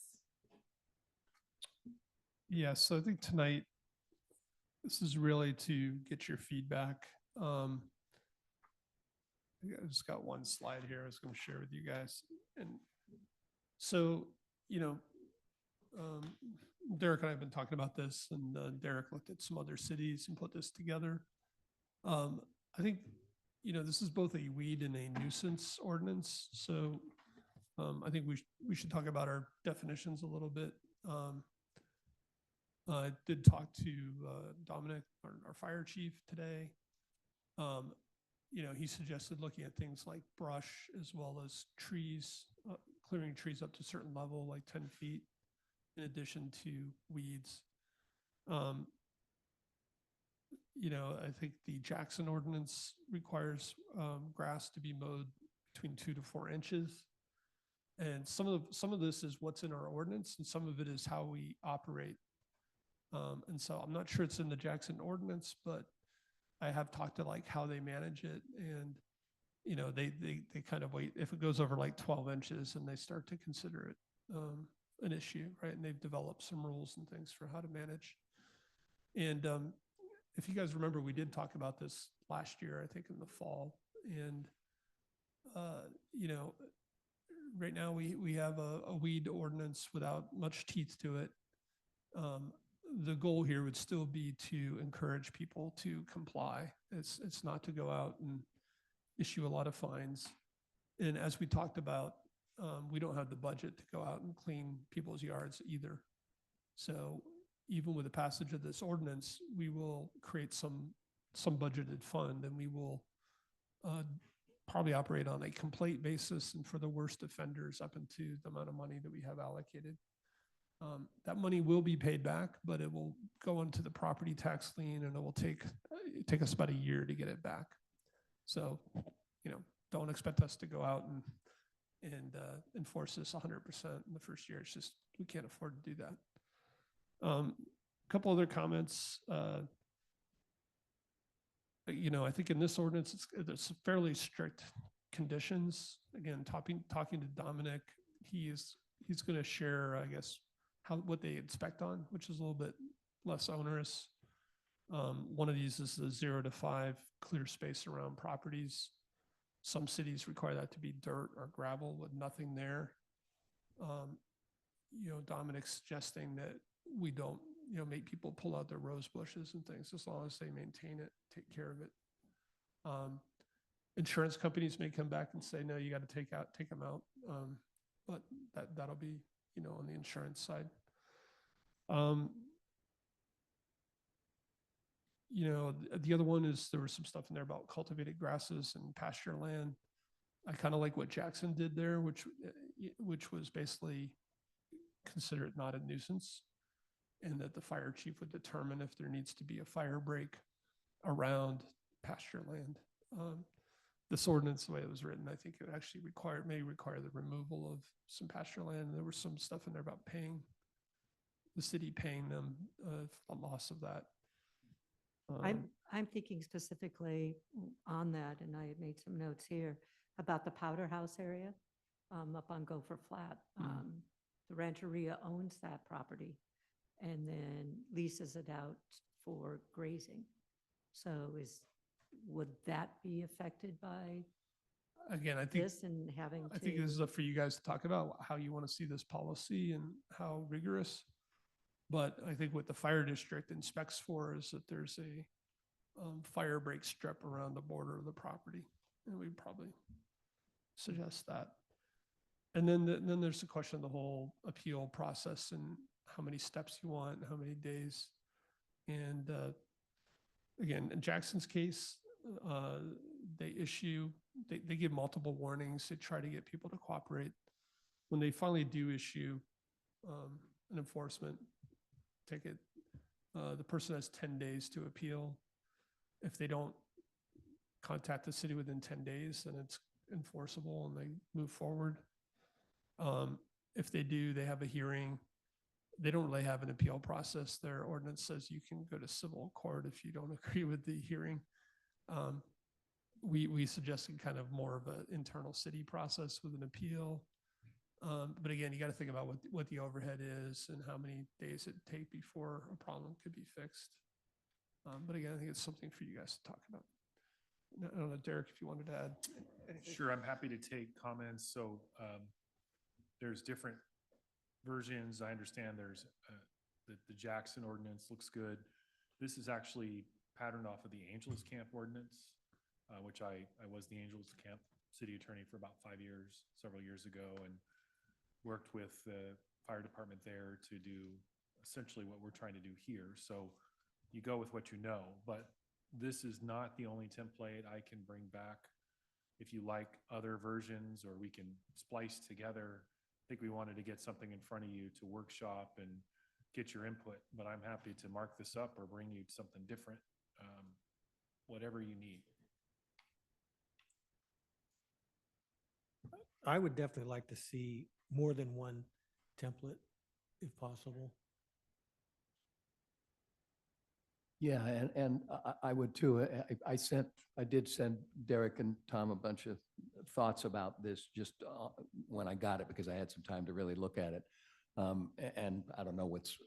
yeah, so I think tonight, this is really to get your feedback. I think I just got one slide here I was going to share with you guys. And so you know, um, Derek and I have been talking about this, and Derek looked at some other cities and put this together. I think, you know, this is both a weed and a nuisance ordinance, so I think we should talk about our definitions a little bit. I did talk to Dominic, our fire chief today. You know, he suggested looking at things like brush as well as trees, clearing trees up to a certain level, like 10 feet, in addition to weeds. You know, I think the Jackson ordinance requires grass to be mowed between 2 to 4 inches. And some of this is what's in our ordinance, and some of it is how we operate. And so I'm not sure it's in the Jackson ordinance, but I have talked to like how they manage it, and you know, they kind of wait if it goes over like 12 inches, and they start to consider it an issue, right? And they've developed some rules and things for how to manage. And if you guys remember, we did talk about this last year, I think in the fall, and you know, right now we have a weed ordinance without much teeth to it. The goal here would still be to encourage people to comply. It's not to go out and issue a lot of fines. And as we talked about, we don't have the budget to go out and clean people's yards either. So even with the passage of this ordinance, we will create some budgeted fund, and we will probably operate on a complaint basis, and for the worst offenders up into the amount of money that we have allocated. That money will be paid back, but it will go into the property tax lien, and it will take us about a year to get it back. So, you know, don't expect us to go out and enforce this 100% in the first year. It's just, we can't afford to do that. A couple other comments. You know, I think in this ordinance, it's fairly strict conditions. Again, talking to Dominic, he's going to share, I guess, what they inspect on, which is a little bit less onerous. One of these is the 0 to 5 clear space around properties. Some cities require that to be dirt or gravel with nothing there. You know, Dominic's suggesting that we don't, you know, make people pull out their rose bushes and things, as long as they maintain it, take care of it. Insurance companies may come back and say, no, you got to take them out. But that'll be, you know, on the insurance side. You know, the other one is there was some stuff in there about cultivated grasses and pasture land. I kind of like what Jackson did there, which was basically consider it not a nuisance, and that the fire chief would determine if there needs to be a fire break around pasture land. This ordinance, the way it was written, I think it actually may require the removal of some pasture land. And there was some stuff in there about the city paying them a loss of that. I'm thinking specifically on that, and I had made some notes here about the Powder House area up on Gopher Flat. The Rancheria owns that property and then leases it out for grazing. So would that be affected by Again, I think this and having to? I think this is up for you guys to talk about how you want to see this policy and how rigorous. But I think what the fire district inspects for is that there's a fire break strip around the border of the property, and we'd probably suggest that. And then there's the question of the whole appeal process and how many steps you want, and how many days. And again, in Jackson's case, they give multiple warnings. They try to get people to cooperate. When they finally do issue an enforcement ticket, the person has 10 days to appeal. If they don't contact the city within 10 days, then it's enforceable and they move forward. If they do, they have a hearing. They don't really have an appeal process. Their ordinance says you can go to civil court if you don't agree with the hearing. We suggested kind of more of an internal city process with an appeal. But again, you got to think about what the overhead is and how many days it take before a problem could be fixed. But again, I think it's something for you guys to talk about. I don't know, Derek, if you wanted to add anything. Sure, I'm happy to take comments. So there's different versions. I understand there's, the Jackson ordinance looks good. This is actually patterned off of the Angels Camp ordinance, which I was the Angels Camp city attorney for about 5 years, several years ago, and worked with the fire department there to do essentially what we're trying to do here. So you go with what you know, but this is not the only template I can bring back. If you like other versions, or we can splice together, I think we wanted to get something in front of you to workshop and get your input, but I'm happy to mark this up or bring you something different, whatever you need. I would definitely like to see more than one template if possible. Yeah, and I would too. I did send Derek and Tom a bunch of thoughts about this just when I got it, because I had some time to really look at it. And I don't know what's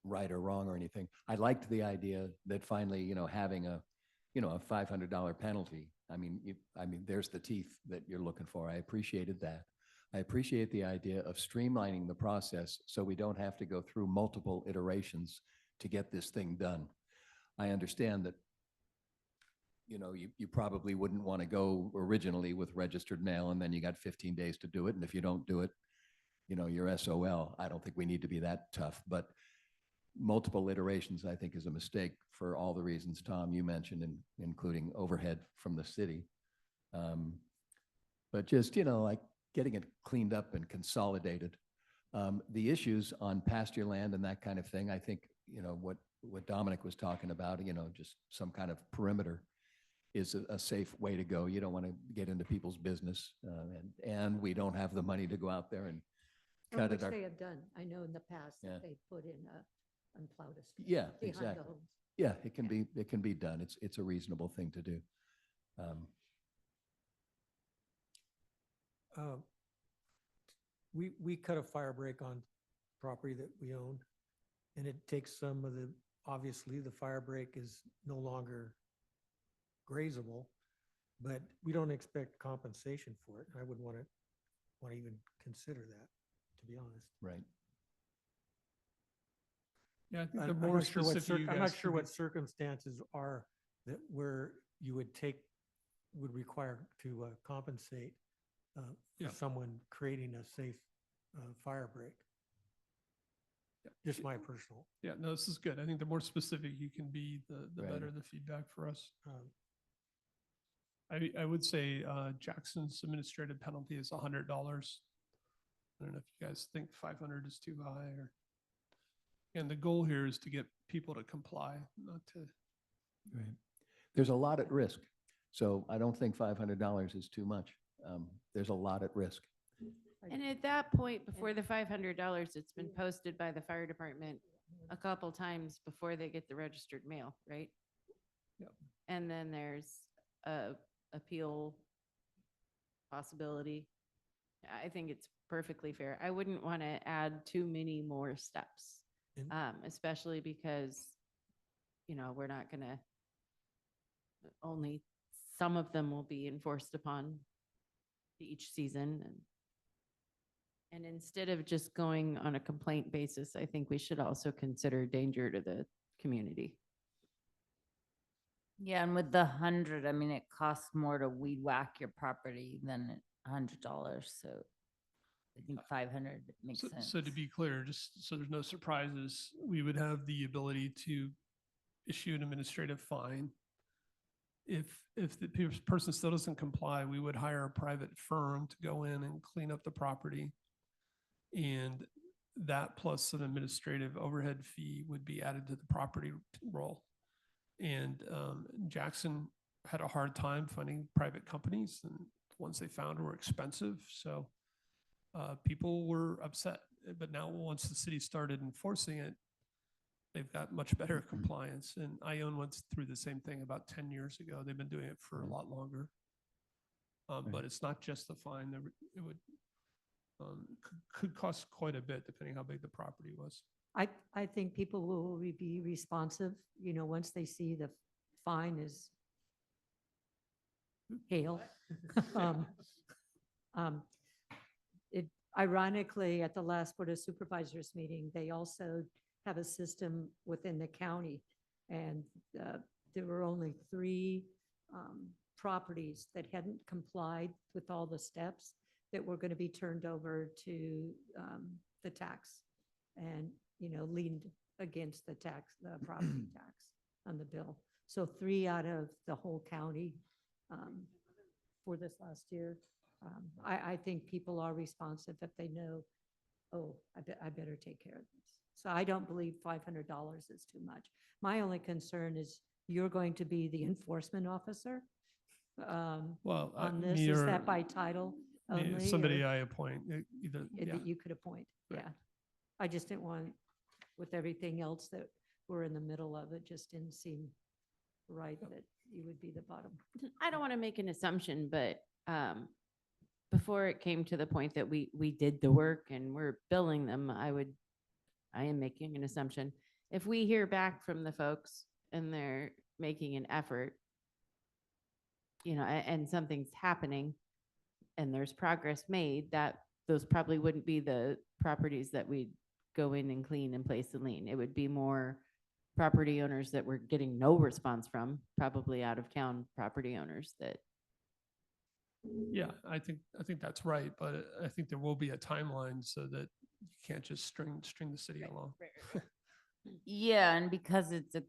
right or wrong or anything. I liked the idea that finally, having a $500 penalty. I mean, there's the teeth that you're looking for. I appreciated that. I appreciate the idea of streamlining the process so we don't have to go through multiple iterations to get this thing done. I understand that, you probably wouldn't want to go originally with registered mail and then you got 15 days to do it. And if you don't do it, you're SOL. I don't think we need to be that tough, but multiple iterations, I think, is a mistake for all the reasons, Tom, you mentioned, including overhead from the city. But just, like getting it cleaned up and consolidated. The issues on pasture land and that kind of thing, I think, what Dominic was talking about, just some kind of perimeter is a safe way to go. You don't want to get into people's business, and we don't have the money to go out there and cut Which it. they have done. I know in the past Yeah. that they put in a unplowed strip Yeah, behind the exactly. homes. Yeah, it can be done. It's a reasonable thing to do. We cut a fire break on property that we own, and it takes some of the, obviously, the fire break is no longer grazable, but we don't expect compensation for it. I wouldn't want to even consider that, to be honest. Right. Yeah, I think I'm the I'm more not sure what specific you I'm not guys sure can be. what circumstances are that where you would require to compensate Yeah. for someone creating a safe fire break. Just my personal. Yeah, no, this is good. I think the more specific you can be, the Right. better the feedback for us. um, I would say Jackson's administrative penalty is $100. I don't know if you guys think 500 is too high, or, and the goal here is to get people to comply, not to. Right. There's a lot at risk. So I don't think $500 is too much. There's a lot at risk. And at that point, before the $500, it's been posted by the fire department a couple times before they get the registered mail, right? Yep. And then there's a appeal possibility. I think it's perfectly fair. I wouldn't want to add too many more steps, And- especially because, we're not going to, only some of them will be enforced upon each season. And instead of just going on a complaint basis, I think we should also consider danger to the community. Yeah, and with the 100, I mean, it costs more to weed whack your property than $100. So I think 500 makes sense. So to be clear, just so there's no surprises, we would have the ability to issue an administrative fine. If the person still doesn't comply, we would hire a private firm to go in and clean up the property. And that plus an administrative overhead fee would be added to the property roll. And Jackson had a hard time finding private companies, and the ones they found were expensive. So people were upset. But now once the city started enforcing it, they've got much better compliance. And Ione went through the same thing about 10 years ago. They've been doing it for a lot longer. But it's not just the fine. It would could cost quite a bit depending how big the property was. I think people will be responsive, once they see the fine is hail. It, Ironically, at the last Board of Supervisors meeting, they also have a system within the county. And there were only 3 properties that hadn't complied with all the steps that were going to be turned over to the tax and, leaned against the property tax on the bill. So 3 out of the whole county for this last year. I think people are responsive if they know, oh, I better take care of this. So I don't believe $500 is too much. My only concern is you're going to be the enforcement officer Well, on this. me Is or that by title me- only? somebody or I appoint, either, yeah. That you could appoint? Right. Yeah. I just didn't want, with everything else that we're in the middle of, it just didn't seem right that you would be the bottom. I don't want to make an assumption, but before it came to the point that we did the work and we're billing them, I am making an assumption. If we hear back from the folks and they're making an effort, and something's happening and there's progress made, that those probably wouldn't be the properties that we'd go in and clean and place the lien. It would be more property owners that we're getting no response from, probably out of town property owners that. Yeah, I think that's right, but I think there will be a timeline so that you can't just string the city along. Yeah, and because it's a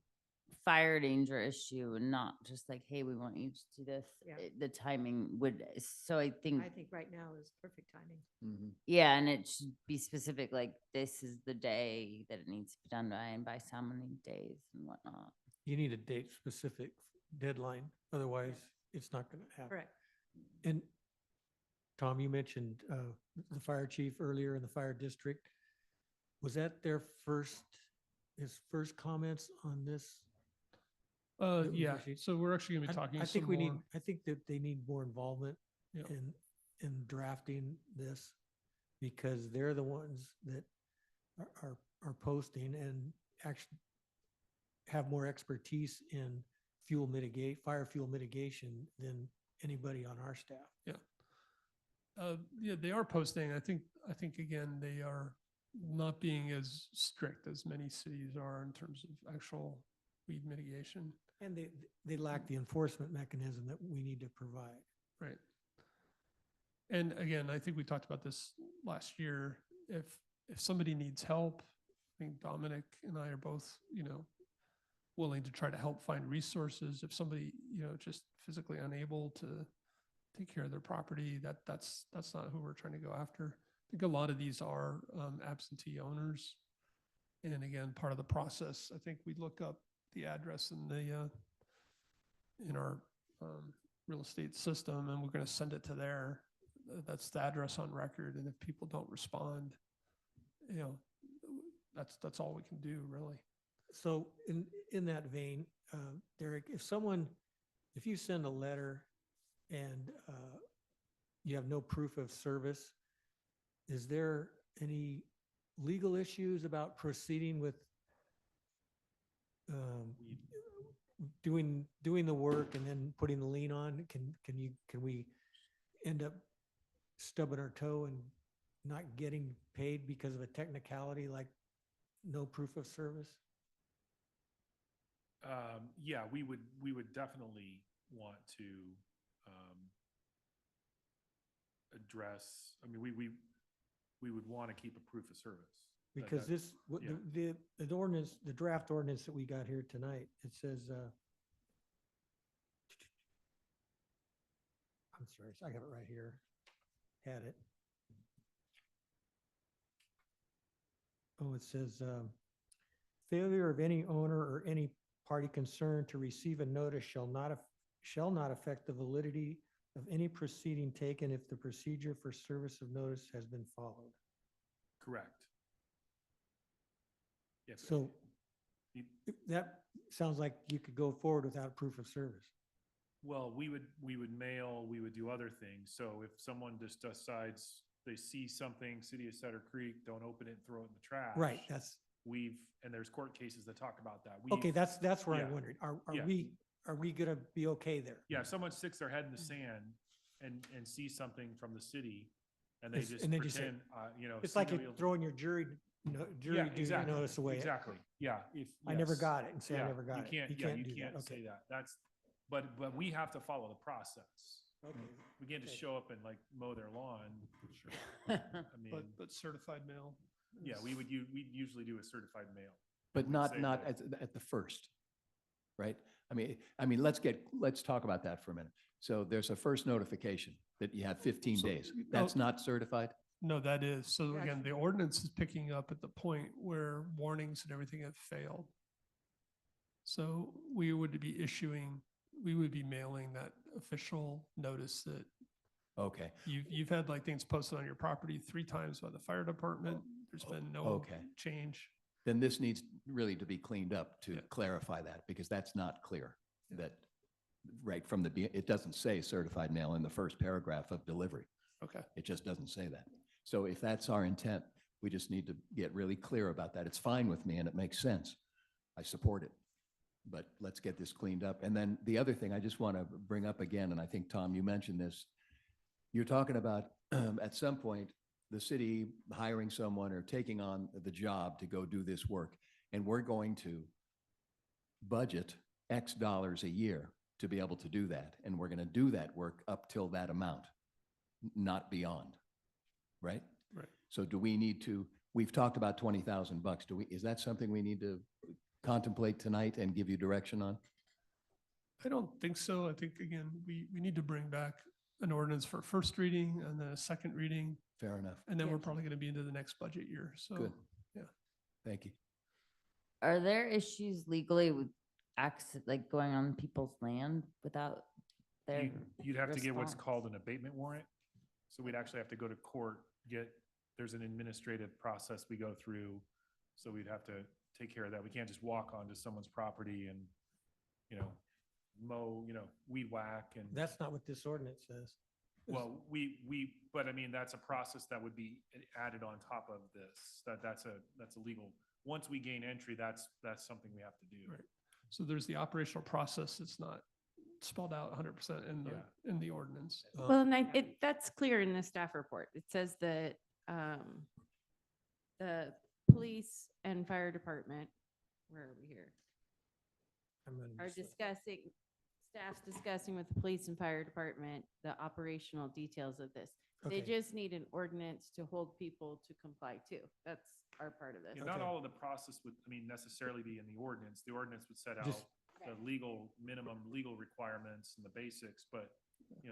fire danger issue and not just like, hey, we want you to do this, Yeah. the timing would, so I think, I think right now is perfect timing. Mhm. yeah, and it should be specific, like this is the day that it needs to be done by and by so many days and whatnot. You need a date specific deadline, otherwise it's not going to happen. Correct. And Tom, you mentioned the fire chief earlier in the fire district. Was that his first comments on this? that we Yeah, received? so we're actually gonna be talking I some think we need, more. I think that they need more involvement Yeah. in drafting this because they're the ones that are posting and actually have more expertise in fire fuel mitigation than anybody on our staff. Yeah, they are posting. I think again, they are not being as strict as many cities are in terms of actual weed mitigation. And they lack the enforcement mechanism that we need to provide. Right. And again, I think we talked about this last year. If somebody needs help, I think Dominic and I are both, willing to try to help find resources. If somebody, just physically unable to take care of their property, that's not who we're trying to go after. I think a lot of these are absentee owners. And again, part of the process, I think we look up the address in our real estate system, and we're going to send it to there. That's the address on record. And if people don't respond, that's all we can do, really. So in that vein, Derek, if you send a letter and you have no proof of service, is there any legal issues about proceeding with doing the work and then putting the lien on? Can we end up stubbing our toe and not getting paid because of a technicality like no proof of service? Yeah, we would definitely want to address, we would want to keep a proof of service. Because yeah. the ordinance, the draft ordinance that we got here tonight, it says, I'm sorry, I have it right here, had it. Oh, it says, failure of any owner or any party concerned to receive a notice shall not affect the validity of any proceeding taken if the procedure for service of notice has been followed. Correct. Yes. So You- that sounds like you could go forward without proof of service. Well, we would mail, we would do other things. So if someone just decides they see something, City of Sutter Creek, don't open it and throw it in the trash. Right, And there's court cases that talk about that. okay, that's where yeah, I'm wondering. Are yeah. we gonna be okay there? Yeah, if someone sticks their head in the sand and sees something from the city, And they It's- just and then you say- pretend, you know. It's like somebody you're will- throwing your jury Yeah, duty exactly, notice away. exactly, yeah. I never yes. got it and say I Yeah, never got it. You You can't, yeah, can't you do that. can't say Okay. that. That's, but we have to follow the process. Okay. We can't just Okay. show up and like mow their lawn. I mean, But certified mail. yeah, is- we'd usually do a certified mail. But We'd not, say not that- at the first, right? I mean, let's talk about that for a minute. So there's a first notification that you have 15 So, days. no- That's not certified? No, that is. So Yeah, again, the ordinance is picking up at the point where warnings and everything have failed. So we would be mailing that official notice that Okay, you've had like things posted on your property 3 times by the fire department. There's been no okay. change. then this needs really to be cleaned up to Yeah. clarify that, because that's not clear. Yeah. That, right from it doesn't say certified mail in the first paragraph of delivery. Okay. It just doesn't say that. So if that's our intent, we just need to get really clear about that. It's fine with me and it makes sense. I support it. But let's get this cleaned up. And then the other thing I just want to bring up again, and I think, Tom, you mentioned this. You're talking about at some point, the city hiring someone or taking on the job to go do this work. And we're going to budget X dollars a year to be able to do that. And we're going to do that work up till that amount, not beyond. Right? Right. So do we need to, we've talked about 20,000 bucks. Is that something we need to contemplate tonight and give you direction on? I don't think so. I think, again, we need to bring back an ordinance for first reading and then a second reading. Fair enough. And then we're Yes. probably going to be into the next budget year. So. Good. yeah. Thank you. Are there issues legally with like going on people's land without their? You'd have to get what's response? called an abatement warrant. So we'd actually have to go to court, there's an administrative process we go through. So we'd have to take care of that. We can't just walk onto someone's property and, mow, weed whack and. That's not what this ordinance says. Well, but I mean, that's a process that would be added on top of this. That's a legal, once we gain entry, that's something we have to do. Right. So there's the operational process. It's not spelled out 100% in the ordinance. Well, and that's clear in the staff report. It says that the police and fire department, where are we here? Are staff's discussing with the police and fire department the operational details of this. They Okay. just need an ordinance to hold people to comply to. That's our part of this. Not Okay. all of the process would, necessarily be in the ordinance. The ordinance would set out Just- the minimum legal requirements and the basics, but,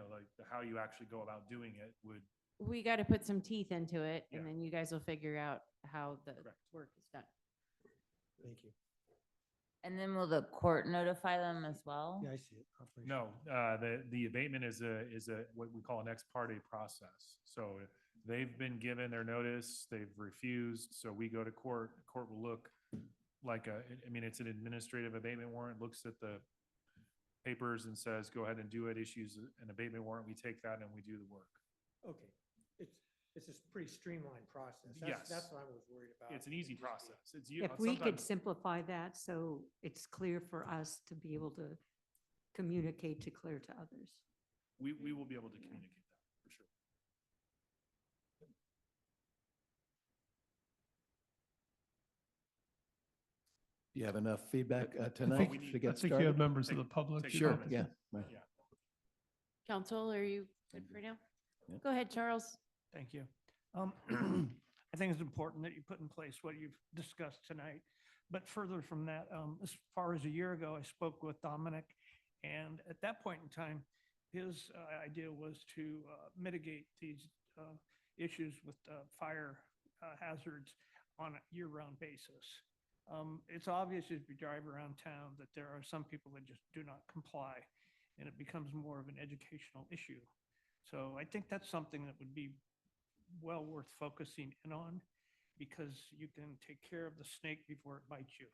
like how you actually go about doing it would. We got to put some teeth into it, and Yeah. then you guys will figure out how the Correct. work is done. Thank you. And then will the court notify them as well? Yeah, I see it. Operation. No, the abatement is what we call an ex parte process. So they've been given their notice, they've refused, so we go to court. The court will look like it's an administrative abatement warrant, looks at the papers and says, go ahead and do it, issues an abatement warrant, we take that and we do the work. Okay. It's a pretty streamlined process. Yes. That's what I was worried about. It's an easy process. If we could sometimes- simplify that so it's clear for us to be able to communicate to clear to others. We will be able to communicate that, for sure. Do you have enough feedback I tonight we need- to I get think you have started? members of Take- the public. take Sure, comments. yeah. right. Yeah. Council, are you good for now? Yep. Go ahead, Charles. Thank you. I think it's important that you put in place what you've discussed tonight. But further from that, as far as a year ago, I spoke with Dominic, and at that point in time, his idea was to mitigate these issues with fire hazards on a year-round basis. It's obvious as you drive around town that there are some people that just do not comply, and it becomes more of an educational issue. So I think that's something that would be well worth focusing in on, because you can take care of the snake before it bites you.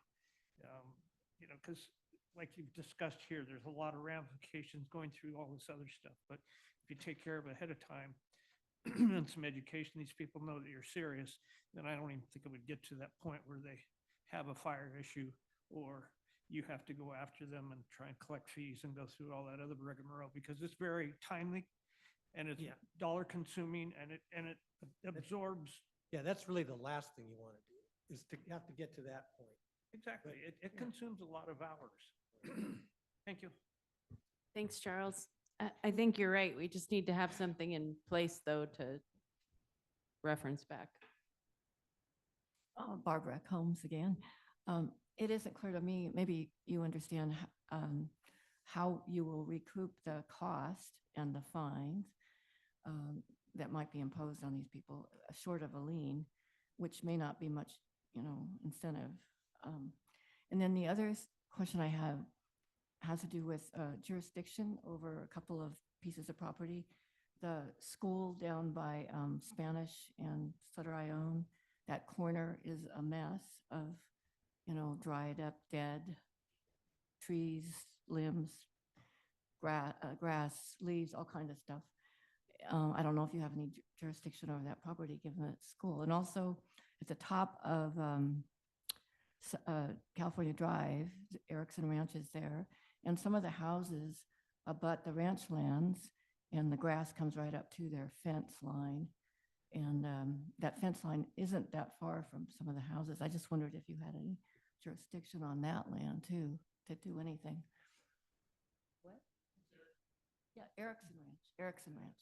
Because like you've discussed here, there's a lot of ramifications going through all this other stuff. But if you take care of it ahead of time and some education, these people know that you're serious, then I don't even think it would get to that point where they have a fire issue or you have to go after them and try and collect fees and go through all that other rigmarole, because it's very timely and it's Yeah. dollar consuming and it absorbs. Yeah, that's really the last thing you want to do, is to have to get to that point. Exactly. It yeah. consumes a lot of hours. Thank you. Thanks, Charles. I think you're right. We just need to have something in place, though, to reference back. Barbara Combs again. It isn't clear to me, maybe you understand how you will recoup the cost and the fines that might be imposed on these people, short of a lien, which may not be much, incentive. And then the other question I have has to do with jurisdiction over a couple of pieces of property. The school down by Spanish and Sutter I own, that corner is a mess of, dried up, dead trees, limbs, grass, leaves, all kinds of stuff. I don't know if you have any jurisdiction over that property, given it's school. And also at the top of California Drive, Erickson Ranch is there, and some of the houses abut the ranch lands, and the grass comes right up to their fence line. And that fence line isn't that far from some of the houses. I just wondered if you had any jurisdiction on that land too, to do anything. What? Yeah, Erickson Ranch.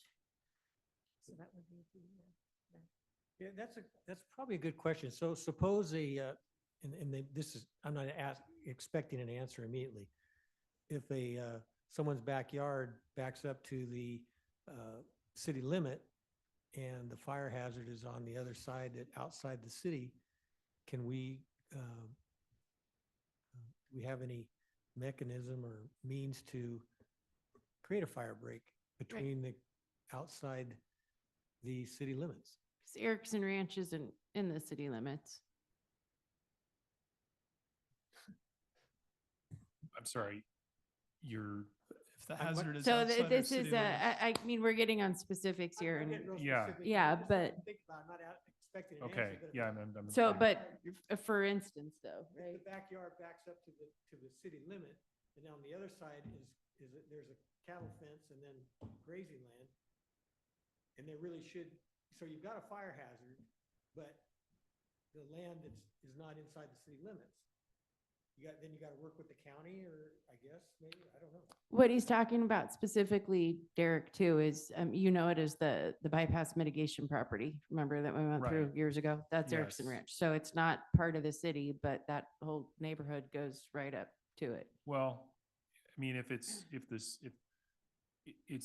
So that would be Yeah, that's probably a good question. So suppose I'm not expecting an answer immediately. If someone's backyard backs up to the city limit and the fire hazard is on the other side, outside the city, can we have any mechanism or means to create a fire break between the outside the city limits? Because Erickson Ranch isn't in the city limits. I'm sorry, you're, If the hazard is So outside our this city is, limits. I mean, we're getting on specifics here. I'm and getting real Yeah. specific. Yeah, I just wanted to but- think about it. I'm not expecting an okay, answer. yeah, I'm. So, I'm- but for instance, though, If right? the backyard backs up to the city limit, and on the other side there's a cattle fence and then grazing land. And there really should, so you've got a fire hazard, but the land is not inside the city limits. Then you got to work with the county, or I guess, maybe, I don't know. What he's talking about specifically, Derek, too, is, it as the bypass mitigation property. Remember that we went through Right. years ago? That's Erickson Yes. Ranch. So it's not part of the city, but that whole neighborhood goes right up to it. Well, I mean, if it's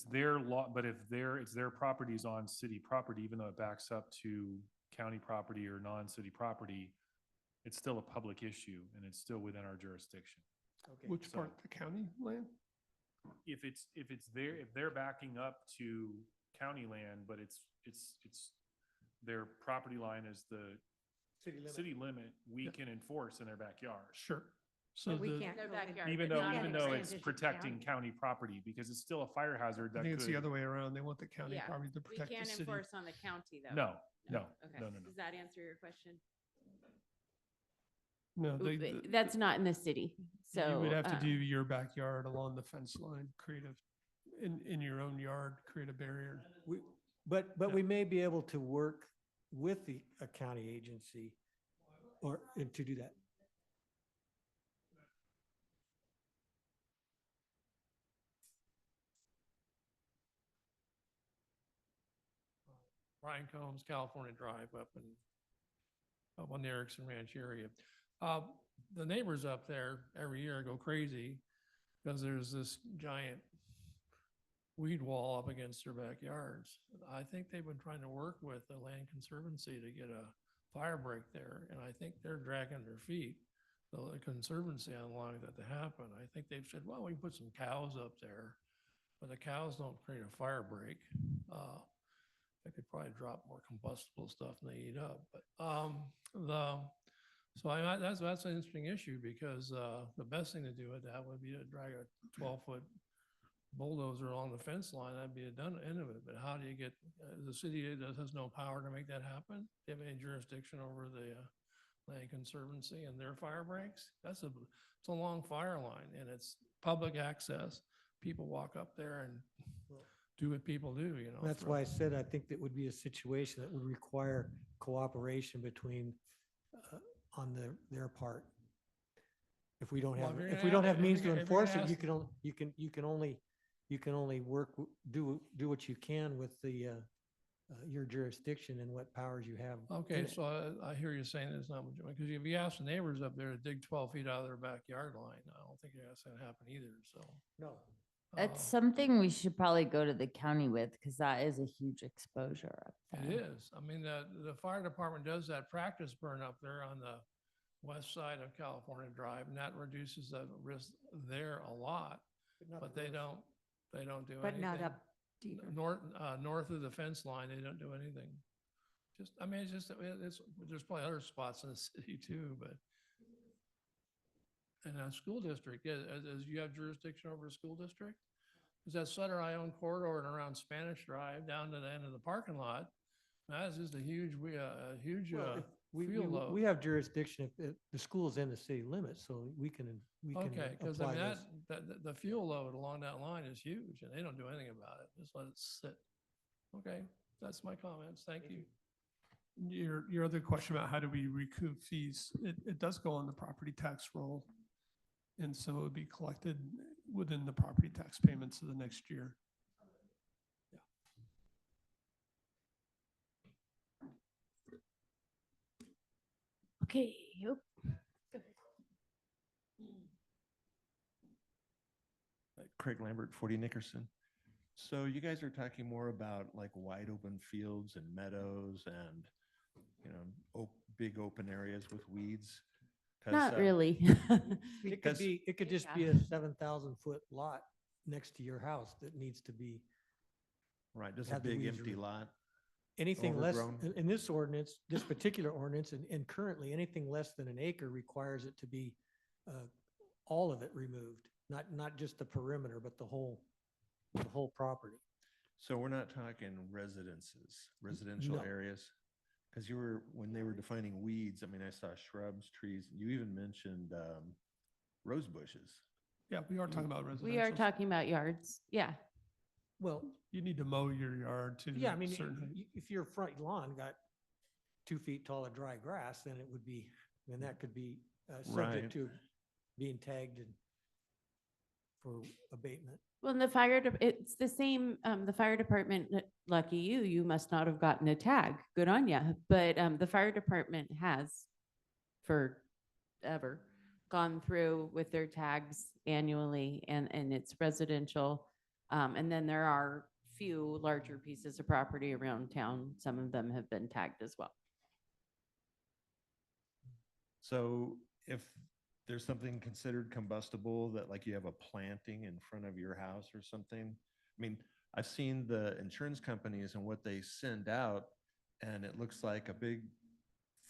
their law, but if it's their properties on city property, even though it backs up to county property or non-city property, it's still a public issue and it's still within our jurisdiction. Okay. Which so- part, the county land? If they're backing up to county land, but it's their property line is the City limit. city limit, we Yeah. can enforce in their backyard. Sure. So we the, can't Their go in- backyard. Even but though, not even in though the it's city. protecting county property, because it's still a fire hazard I that think it's the could. other way around. They want the county Yeah. probably to We protect the can't city. enforce on the county, though. No, no, Okay. no. Does that answer your question? No, Ooh, That's not in the city, so. You would have to um, do your backyard along the fence line, in your own yard, create a barrier. But Yeah. we may be able to work with a county agency to do that. Brian Combs, California Drive up on the Erickson Ranch area. The neighbors up there every year go crazy because there's this giant weed wall up against their backyards. I think they've been trying to work with the Land Conservancy to get a fire break there, and I think they're dragging their feet. The Conservancy on allowing that to happen. I think they've said, well, we can put some cows up there, but the cows don't create a fire break. They could probably drop more combustible stuff than they eat up, but that's an interesting issue because the best thing to do with that would be to drag a 12-foot bulldozer along the fence line. That'd be a done end of it. But how do you get the city has no power to make that happen? Do you have any jurisdiction over the Land Conservancy and their fire breaks? It's a long fire line and it's public access. People walk up there and do what people do, you know. That's why I said I think that would be a situation that would require cooperation between, on their part. If we don't Well, have, if you're if gonna we don't have- have if you're means to gonna- if you're gonna enforce it, ask- you can only work, do what you can with your jurisdiction and what powers you have. in Okay, it. so I hear you saying there's not much, because if you ask the neighbors up there to dig 12 feet out of their backyard line, I don't think that's gonna happen either, so. No. It's uh, something we should probably go to the county with because that is a huge exposure up It there. is. I mean, the fire department does that practice burn up there on the west side of California Drive, and that reduces the risk there a lot, not but the they worst. don't do anything. But not up deeper. North of the fence line, they don't do anything. Just, I mean, it's just, there's probably other spots in the city too, but. And a school district, as you have jurisdiction over a school district? Is that Sutter I own corridor and around Spanish Drive down to the end of the parking lot? That's just a huge, Well, if we fuel load. we have jurisdiction if the school's in the city limits, so we can Okay, because I apply mean, those. the fuel load along that line is huge and they don't do anything about it. Just let it sit. Okay, that's my comments. Thank you. Your other question about how do we recoup fees, it does go on the property tax roll. And so it would be collected within the property tax payments of the next year. Okay, yep. Craig Lambert, 40 Nickerson. So you guys are talking more about like wide open fields and meadows and, you know, big open areas with weeds? 'Cause, Not really. It could Because- be, it could just be Yeah. a 7,000-foot lot next to your house that needs to be, Right, just a have the big weeds empty removed. lot. anything less, Overgrown. in this ordinance, this particular ordinance, and currently, anything less than an acre requires it to be, all of it removed, not just the perimeter, but the whole property. So we're not talking residential No. areas? Because when they were defining weeds, I mean, I saw shrubs, trees, you even mentioned rose bushes. Yeah, we are talking about residential. We are talking about yards. Yeah. Well, You need to mow your yard to yeah, I mean, certain height. if your front lawn got 2 feet tall of dry grass, then it would be, then that could be Right. subject to being tagged for abatement. Well, and it's the same, the fire department, lucky you must not have gotten a tag. Good on ya. But the fire department has forever gone through with their tags annually and it's residential. And then there are few larger pieces of property around town. Some of them have been tagged as well. So if there's something considered combustible that like you have a planting in front of your house or something, I mean, I've seen the insurance companies and what they send out, and it looks like a big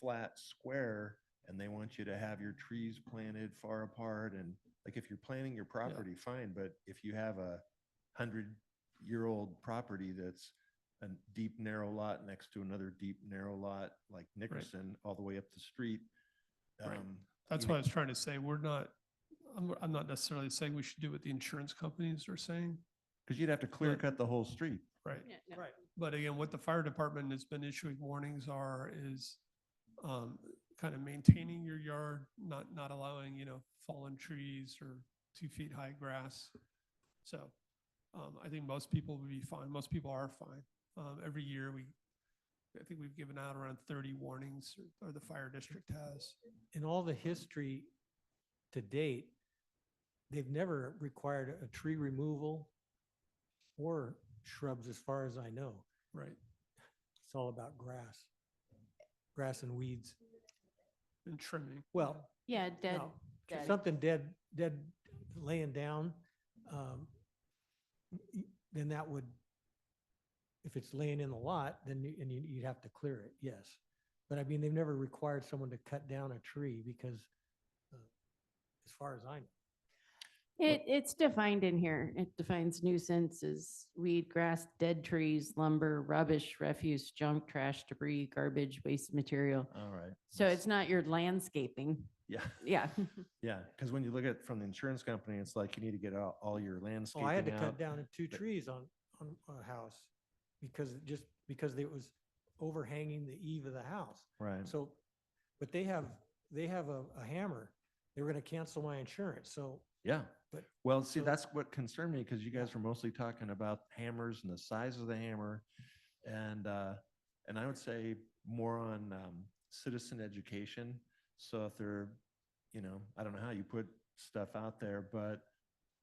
flat square, and they want you to have your trees planted far apart. And like if you're planting your property, fine, but if you have a 100-year-old property that's a deep, narrow lot next to another deep, narrow lot like Nickerson, all the way up the street. Right. That's you what know- I was trying to say. I'm not necessarily saying we should do what the insurance companies are saying. Because you'd have to clear cut the whole street. Right. Right. But again, what the fire department has been issuing warnings are is kind of maintaining your yard, not allowing, fallen trees or 2 feet high grass. So I think most people would be fine. Most people are fine. Every year I think we've given out around 30 warnings or the fire district has. In all the history to date, they've never required a tree removal or shrubs, as far as I know. Right. It's all about grass and weeds. And trimming. Well, Yeah, dead. no, dead. something dead laying down, then that would, if it's laying in the lot, then you'd have to clear it, yes. But I mean, they've never required someone to cut down a tree because, as far as I know. It's defined in here. It defines nuisance as weed, grass, dead trees, lumber, rubbish, refuse, junk, trash, debris, garbage, waste material. All right. So it's not your landscaping. Yeah, Yeah. yeah. Because when you look at it from the insurance company, it's like you need to get all your Oh, landscaping I had to out. cut down 2 but- trees on a house because it was overhanging the eave of the house. Right. So, but they have a hammer. They were gonna cancel my insurance, so, Yeah. but. Well, see, so- that's what concerned me because you guys were mostly talking about hammers and the size of the hammer. And I would say more on citizen education. So if they're, I don't know how you put stuff out there, but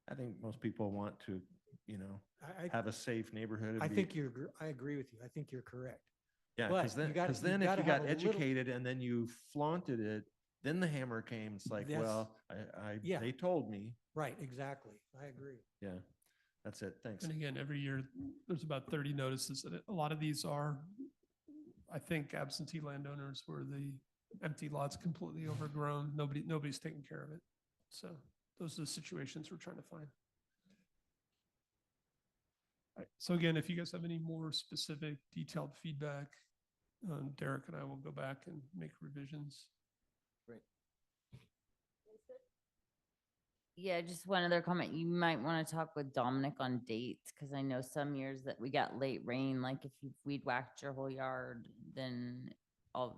I think most people want to, I have a safe neighborhood. and I be- think I agree with you. I think you're correct. Yeah, but because you then, gotta- because you then if gotta you got have a little- educated and then you flaunted it, then the hammer came. It's like, That's- well, yeah. they told me. Right, exactly. I agree. Yeah, that's it. Thanks. And again, every year, there's about 30 notices, and a lot of these are, I think, absentee landowners where the empty lot's completely overgrown. Nobody's taking care of it. So those are the situations we're trying to find. All right, so again, if you guys have any more specific detailed feedback, Derek and I will go back and make revisions. Yeah, just one other comment. You might want to talk with Dominic on dates, because I know some years that we got late rain, like if you've weed whacked your whole yard, then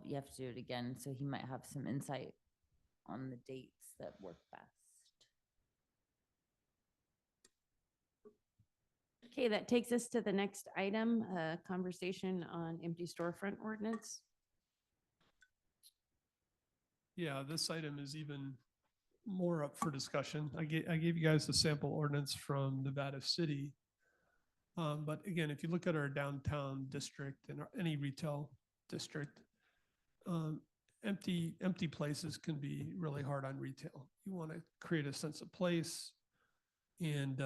you have to do it again. So he might have some insight on the dates that work best. Okay, that takes us to the next item, conversation on empty storefront ordinance. Yeah, this item is even more up for discussion. I gave you guys the sample ordinance from Nevada City. But again, if you look at our downtown district and any retail district, empty places can be really hard on retail. You want to create a sense of place. And,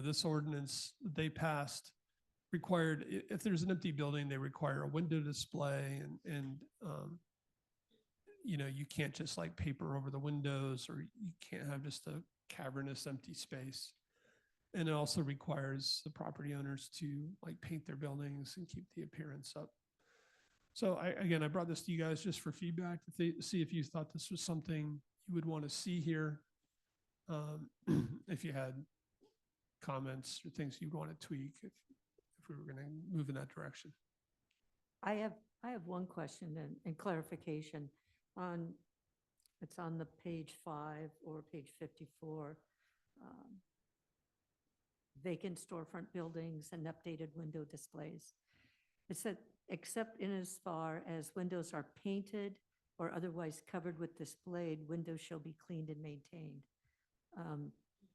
this ordinance that they passed required, if there's an empty building, they require a window display and you can't just like paper over the windows, or you can't have just a cavernous empty space. And it also requires the property owners to like paint their buildings and keep the appearance up. So I brought this to you guys just for feedback to see if you thought this was something you would want to see here. If you had comments or things you'd want to tweak if we were going to move in that direction. I have one question and clarification on, it's on the page 5 or page 54. Vacant storefront buildings and updated window displays. It said, except in as far as windows are painted or otherwise covered with displayed, windows shall be cleaned and maintained.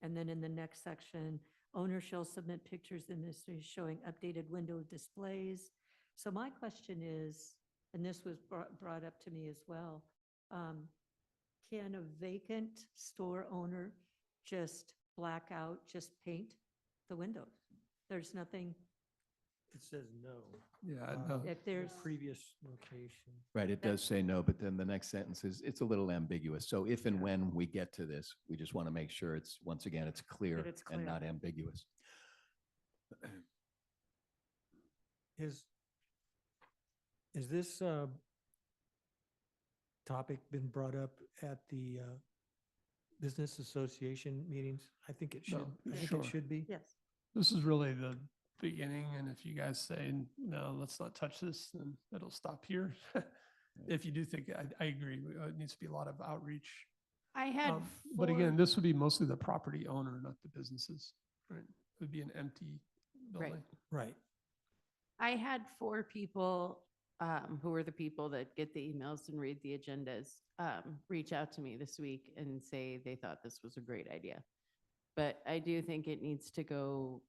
And then in the next section, owner shall submit pictures in this showing updated window displays. So my question is, and this was brought up to me as well, can a vacant store owner just black out, just paint the windows? There's nothing, It says no. Yeah, Uh, no. if there's, Previous location. Right, it does say no, but then the next sentence is, it's a little ambiguous. So if and when we get to this, we just want to make sure it's, once again, it's clear it's and clear. not ambiguous. Is this topic been brought up at the business association meetings? I think it should. No, I think sure. it should be. yes. This is really the beginning, and if you guys say, no, let's not touch this, then it'll stop here. If you do think, I agree, it needs to be a lot of outreach. I had But again, this would be mostly the property owner, not the businesses, right? It would be an empty Right. building. Right. I had 4 people who are the people that get the emails and read the agendas reach out to me this week and say they thought this was a great idea. But I do think it needs to go,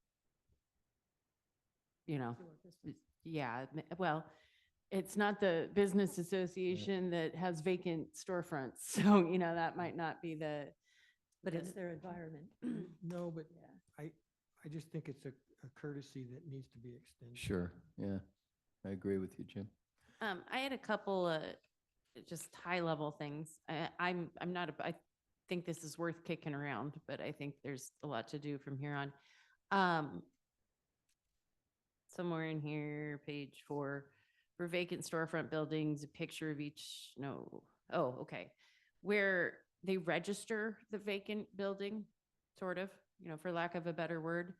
yeah, well, it's not the business association that has vacant storefronts. So, that might not be But it's their environment. No, but Yeah. I just think it's a courtesy that needs to be extended. Sure, yeah, I agree with you, Jim. I had a couple just high level things. I'm not, I think this is worth kicking around, but I think there's a lot to do from here on. Somewhere in here, page 4, for vacant storefront buildings, a picture of each, okay. Where they register the vacant building, sort of, for lack of a better word.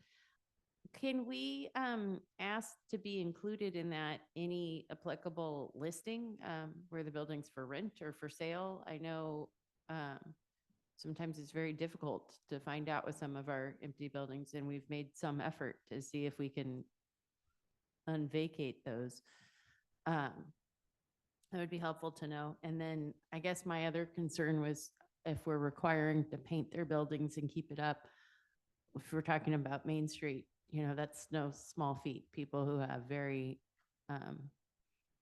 Can we ask to be included in that any applicable listing where the building's for rent or for sale? I know sometimes it's very difficult to find out with some of our empty buildings, and we've made some effort to see if we can unvacate those. That would be helpful to know. And then I guess my other concern was if we're requiring to paint their buildings and keep it up, if we're talking about Main Street, you know, that's no small feat. People who have very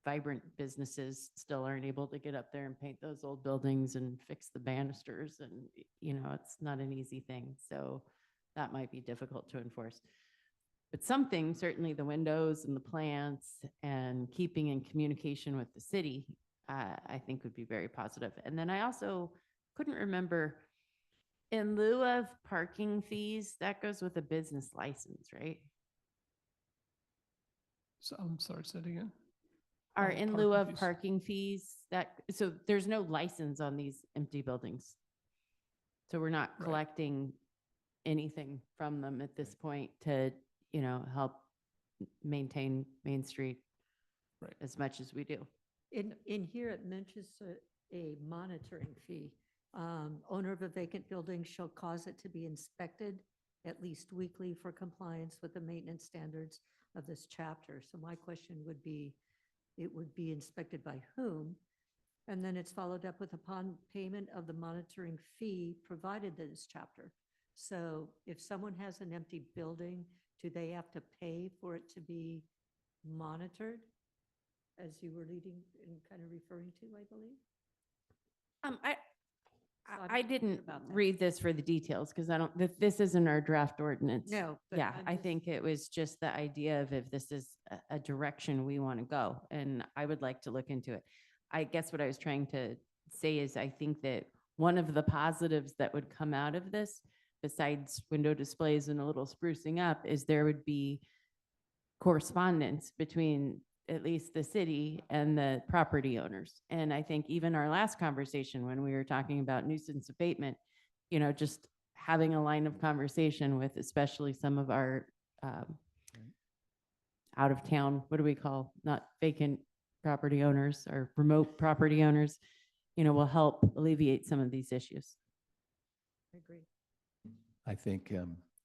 vibrant businesses still aren't able to get up there and paint those old buildings and fix the banisters. And, you know, it's not an easy thing. So that might be difficult to enforce. But something, certainly the windows and the plants and keeping in communication with the city, I think would be very positive. And then I also couldn't remember, in lieu of parking fees, that goes with a business license, right? So I'm sorry, say it again. Or Oh, in lieu parking of fees. parking fees, so there's no license on these empty buildings. So we're not Right. collecting anything from them at this point to, you know, help maintain Main Street Right. as much as we do. In here, it mentions a monitoring fee. Owner of a vacant building shall cause it to be inspected at least weekly for compliance with the maintenance standards of this chapter. So my question would be, it would be inspected by whom? And then it's followed up with upon payment of the monitoring fee provided in this chapter. So if someone has an empty building, do they have to pay for it to be monitored? As you were leading and kind of referring to, I believe? I So I'm I not clear didn't about that. read this for the details because I don't, this isn't our draft ordinance. No, but Yeah, I'm I just- think it was just the idea of if this is a direction we want to go, and I would like to look into it. I guess what I was trying to say is I think that one of the positives that would come out of this, besides window displays and a little sprucing up, is there would be correspondence between at least the city and the property owners. And I think even our last conversation, when we were talking about nuisance abatement, you know, just having a line of conversation with especially some of our out of town, what do we call, not vacant property owners or remote property owners, you know, will help alleviate some of these issues. I agree. I think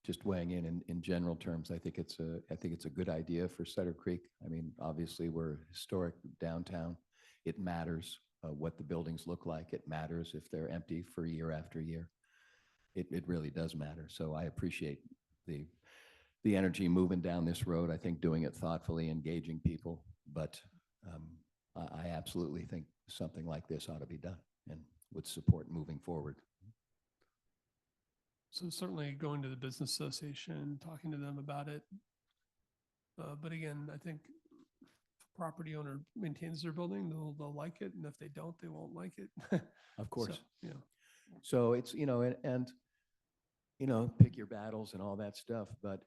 just weighing in general terms, I think it's a good idea for Sutter Creek. I mean, obviously, we're historic downtown. It matters what the buildings look like. It matters if they're empty for year after year. It really does matter. So I appreciate the energy moving down this road. I think doing it thoughtfully, engaging people, but I absolutely think something like this ought to be done and would support moving forward. So certainly going to the business association, talking to them about it. But again, I think if a property owner maintains their building, they'll like it. And if they don't, they won't like it. Of course. So, yeah. So it's, you know, and, you know, pick your battles and all that stuff. But,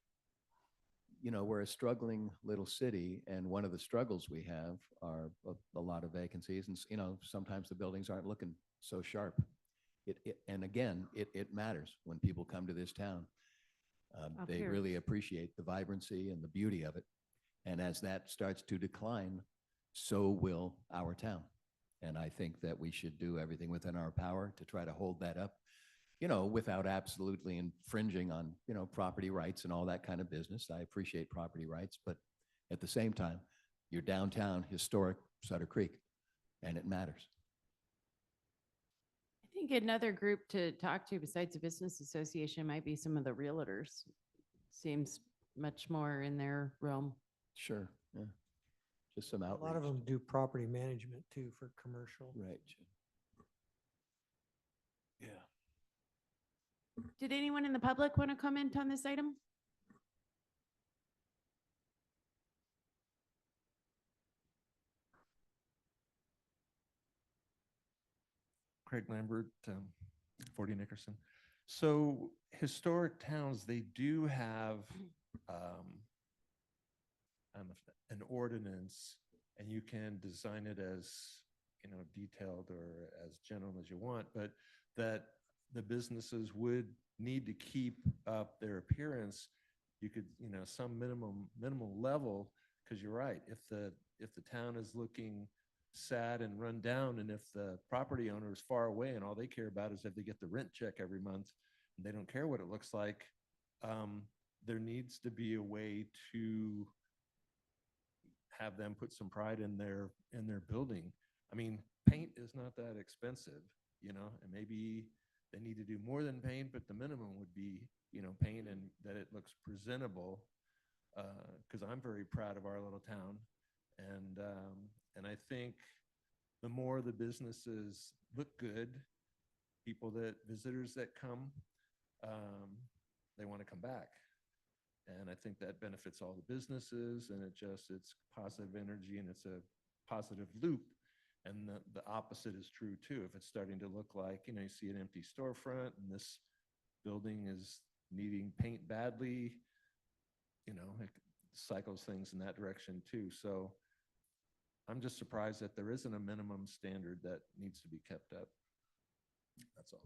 you know, we're a struggling little city. And one of the struggles we have are a lot of vacancies. And, you know, sometimes the buildings aren't looking so sharp. And again, it matters when people come to this town. They really appreciate the vibrancy and the beauty of it. And as that starts to decline, so will our town. And I think that we should do everything within our power to try to hold that up, you know, without absolutely infringing on, you know, property rights and all that kind of business. I appreciate property rights, but at the same time, you're downtown historic Sutter Creek, and it matters. I think another group to talk to besides the business association might be some of the realtors. Seems much more in their realm. Sure, yeah. Just some A outreach. lot of them do property management too for commercial. Right. Yeah. Did anyone in the public want to comment on this item? Craig Lambert, 40 Nickerson. So historic towns, they do have an ordinance, and you can design it as, you know, detailed or as general as you want, but that the businesses would need to keep up their appearance you could, some minimal level, because you're right, if the town is looking sad and run down, and if the property owner is far away and all they care about is if they get the rent check every month, and they don't care what it looks like, there needs to be a way to have them put some pride in their building. I mean, paint is not that expensive, and maybe they need to do more than paint, but the minimum would be, paint and that it looks presentable. Because I'm very proud of our little town, and I think the more the businesses look good, visitors that come, they want to come back. And I think that benefits all the businesses, and it's positive energy, and it's a positive loop. And the opposite is true too. If it's starting to look like, you see an empty storefront and this building is needing paint badly, it cycles things in that direction too. So I'm just surprised that there isn't a minimum standard that needs to be kept up. That's all.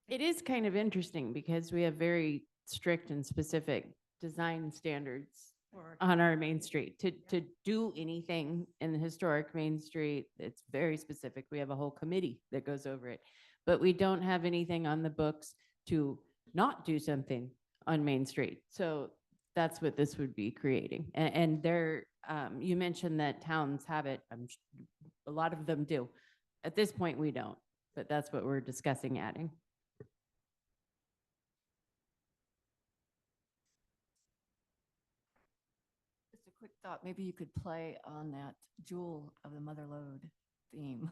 It is kind of interesting because we have very strict and specific design standards Or on our Main Street. To do anything in the historic Main Street, it's very specific. We have a whole committee that goes over it. But we don't have anything on the books to not do something on Main Street. So that's what this would be creating. And there, you mentioned that towns have it. A lot of them do. At this point, we don't, but that's what we're discussing adding. Just a quick thought, maybe you could play on that Jewel of the Mother Lode theme.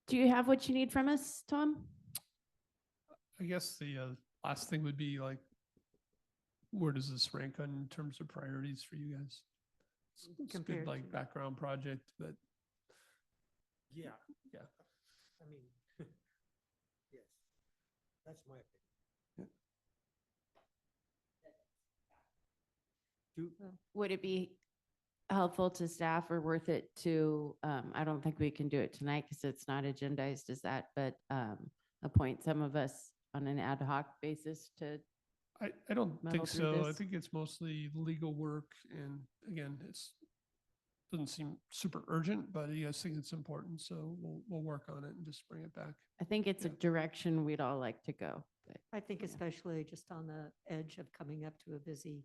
Do you have what you need from us, Tom? I guess the last thing would be like, where does this rank on in terms of priorities for you guys? It's a good Compared like to- background project, but Yeah. Yeah. I mean, yes, that's my opinion. Would it be helpful to staff or worth it to, I don't think we can do it tonight because it's not agendized as that, but appoint some of us on an ad hoc basis to, I don't muddle think through so. I this? think it's mostly legal work, and again, doesn't seem super urgent, but you guys think it's important, so we'll work on it and just bring it back. I think it's a Yeah. direction we'd all like to go. But I think Yeah. especially just on the edge of coming up to a busy,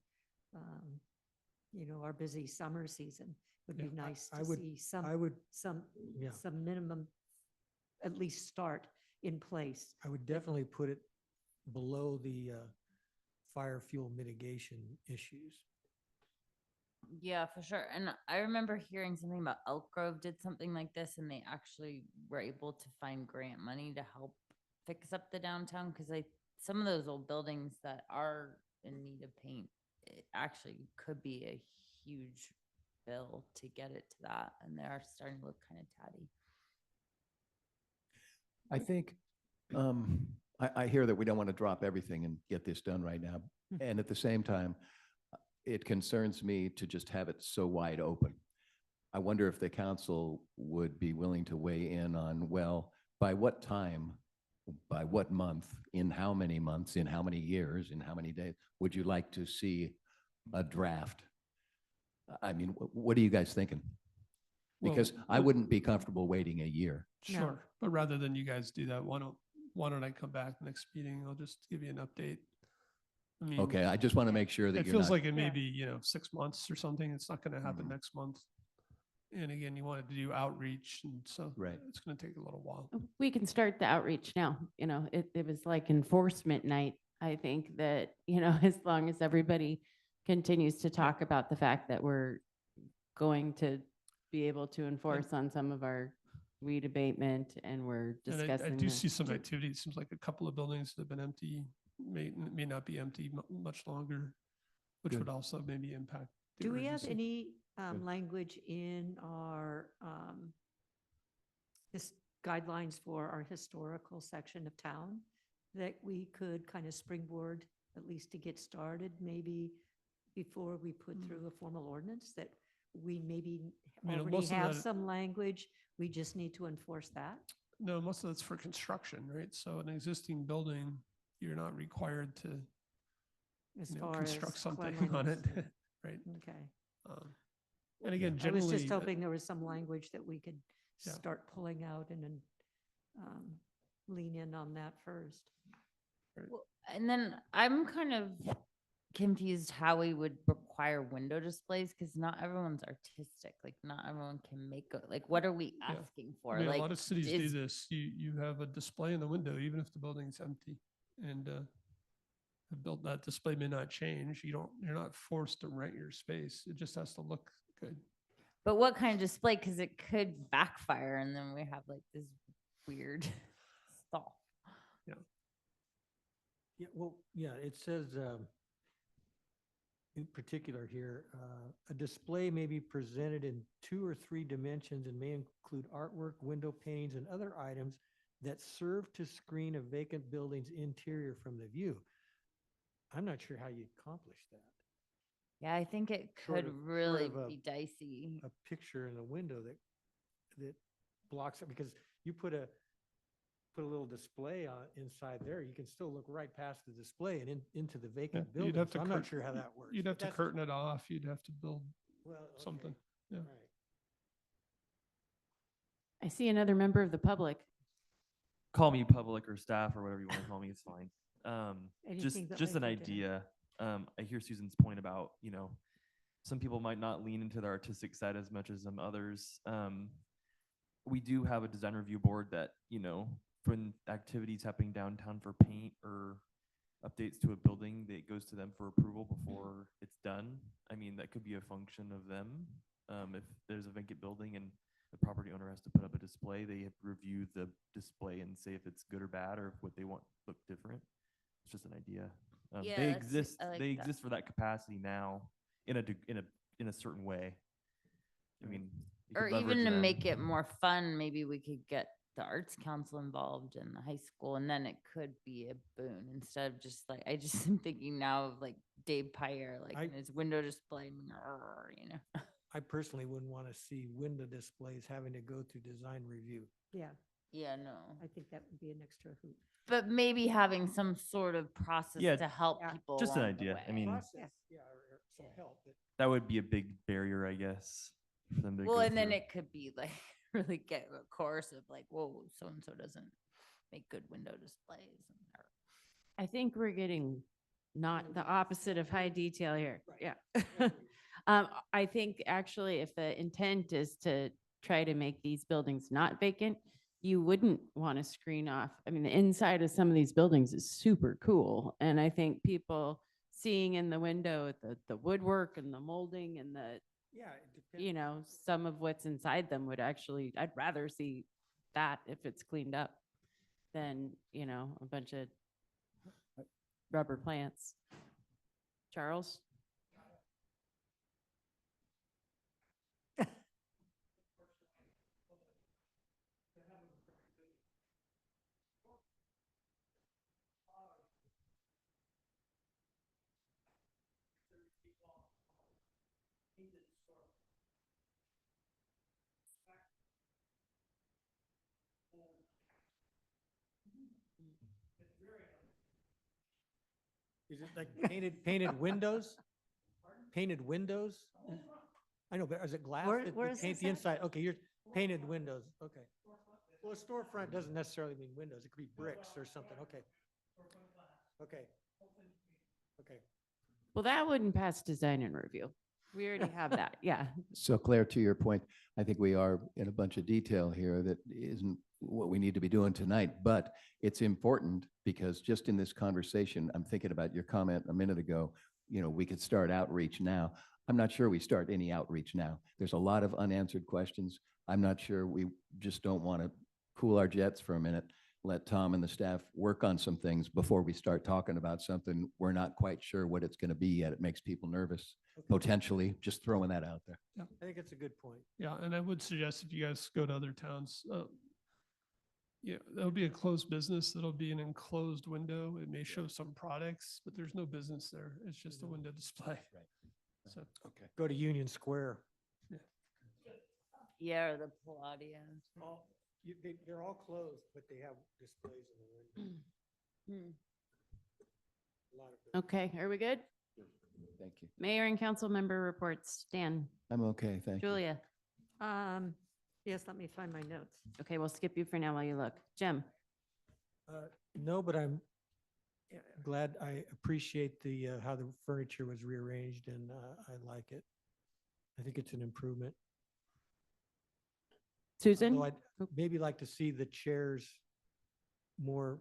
our busy summer season, would be Yeah, nice I to would- see I would, some yeah, minimum, at least start in place. I would definitely put it below the fire fuel mitigation issues. Yeah, for sure. And I remember hearing something about Elk Grove did something like this, and they actually were able to find grant money to help fix up the downtown, because some of those old buildings that are in need of paint, it actually could be a huge bill to get it to that, and they are starting to look kind of tatty. I think, I hear that we don't want to drop everything and get this done right now. And at the same time, it concerns me to just have it so wide open. I wonder if the council would be willing to weigh in on, well, by what time, by what month, in how many months, in how many years, in how many days, would you like to see a draft? I mean, what are you guys thinking? Well, Because I wouldn't be comfortable waiting a year. No. Sure, but rather than you guys do that, why don't I come back next meeting? I'll just give you an update. I mean, Okay, I just want to make sure that it you're feels not. like it may Yeah. be, 6 months or something. It's not going to happen Mhm. next month. And again, you wanted to do outreach, and so Right. it's going to take a little while. we can start the outreach now. It was like enforcement night. I think that, as long as everybody continues to talk about the fact that we're going to be able to enforce on some of our weed abatement, and we're And discussing. I do the- see some activity. It seems like a couple of buildings that have been empty may not be empty much longer, which Good. would also maybe impact. the Do we have urgency. any Good. language in our this guidelines for our historical section of town that we could kind of springboard, at least to get started, maybe before we put through a formal ordinance, that we maybe I mean, already most of have that- some language, we just need to enforce that? No, most of that's for construction, right? So an existing building, you're not required to, As you know, far as construct something on it, cleanliness and- right? Okay. Um, And again, I was generally. just hoping there was some language that we could Yeah. start pulling out and then lean in on that first. Well, and then I'm kind of confused how we would require window displays because not everyone's artistic. Like not everyone can make like what are we Yeah. asking I for? mean, a Like lot of cities do is- this. You have a display in the window, even if the building's empty. And the build, that display may not change. You're not forced to rent your space. It just has to look good. But what kind of display? Because it could backfire and then we have like this weird stuff. Yeah, well, yeah, it says, in particular here, a display may be presented in 2 or 3 dimensions and may include artwork, window panes, and other items that serve to screen a vacant building's interior from the view. I'm not sure how you accomplish that. Yeah, I think it Short could of- short really of a- be dicey. A picture in a window that blocks it, because you put a little display on inside there, you can still look right past the display and into the vacant You'd building. have to So I'm not curt- sure how that works. You'd but have to that's- curtain it off. You'd have to build well, okay, something. Yeah. all right. I see another member of the public. Call me public or staff or whatever you want to call me, it's fine. Anything that Just an makes you idea. I hear Susan's point about, some people might not lean into the artistic side as much as some others. We do have a design review board that, when activities happening downtown for paint or updates to a building, that goes to them for approval before it's done. I mean, that could be a function of them. If there's a vacant building and the property owner has to put up a display, they have to review the display and say if it's good or bad or if what they want look different. It's just an idea. Yeah, They that's- exist. I like They that. exist for that capacity now, in a certain way. I mean, you Or could even leverage to them. make it more fun, maybe we could get the arts council involved in the high school and then it could be a boon instead of just like, I just am thinking now of like Dave Pyre, like in his window display, I personally wouldn't want to see window displays having to go through design review. Yeah, Yeah, no. I think that would be an extra hoop. But maybe having some sort of process Yeah, to help yeah, people. just an along the idea. I way. mean, Process, yeah, or some help, but that would be a big barrier, I guess, for them to Well, go and then through. it could be like really get a course of like, whoa, so and so doesn't make good window displays. Or I think we're getting not the opposite of high detail here. Yeah. I think actually if the intent is to try to make these buildings not vacant, you wouldn't want to screen off. I mean, the inside of some of these buildings is super cool. And I think people seeing in the window the woodwork and the molding and the, yeah, it depends. some of what's inside them would actually, I'd rather see that if it's cleaned up than, a bunch of rubber plants. Charles? Is it like painted windows? Painted windows? I know, but is it glass? Where- that where we is paint this the at? inside? Okay, you're painted windows, okay. Well, a storefront doesn't necessarily mean windows. It could be bricks or something, okay. Okay. Okay. Well, that wouldn't pass design and review. We already have that, yeah. So Claire, to your point, I think we are in a bunch of detail here that isn't what we need to be doing tonight, but it's important because just in this conversation, I'm thinking about your comment a minute ago, we could start outreach now. I'm not sure we start any outreach now. There's a lot of unanswered questions. I'm not sure we just don't want to cool our jets for a minute, let Tom and the staff work on some things before we start talking about something we're not quite sure what it's going to be yet. It makes people nervous, potentially, just throwing that out there. I think it's a good point. Yeah, and I would suggest if you guys go to other towns, there'll be a closed business. That'll be an enclosed window. It may show some products, but there's no business there. It's just a window display. Right. So, Okay. Go to Union Square. yeah, or the Palladia. They're all closed, but they have displays in the window. A lot of. Okay, are we good? Thank you. Mayor and council member reports. Dan, I'm okay, thank you. Julia. Yes, let me find my notes. Okay, we'll skip you for now while you look. Jim. No, but I'm glad, I appreciate the, how the furniture was rearranged and I like it. I think it's an improvement. Susan? Although I'd maybe like to see the chairs more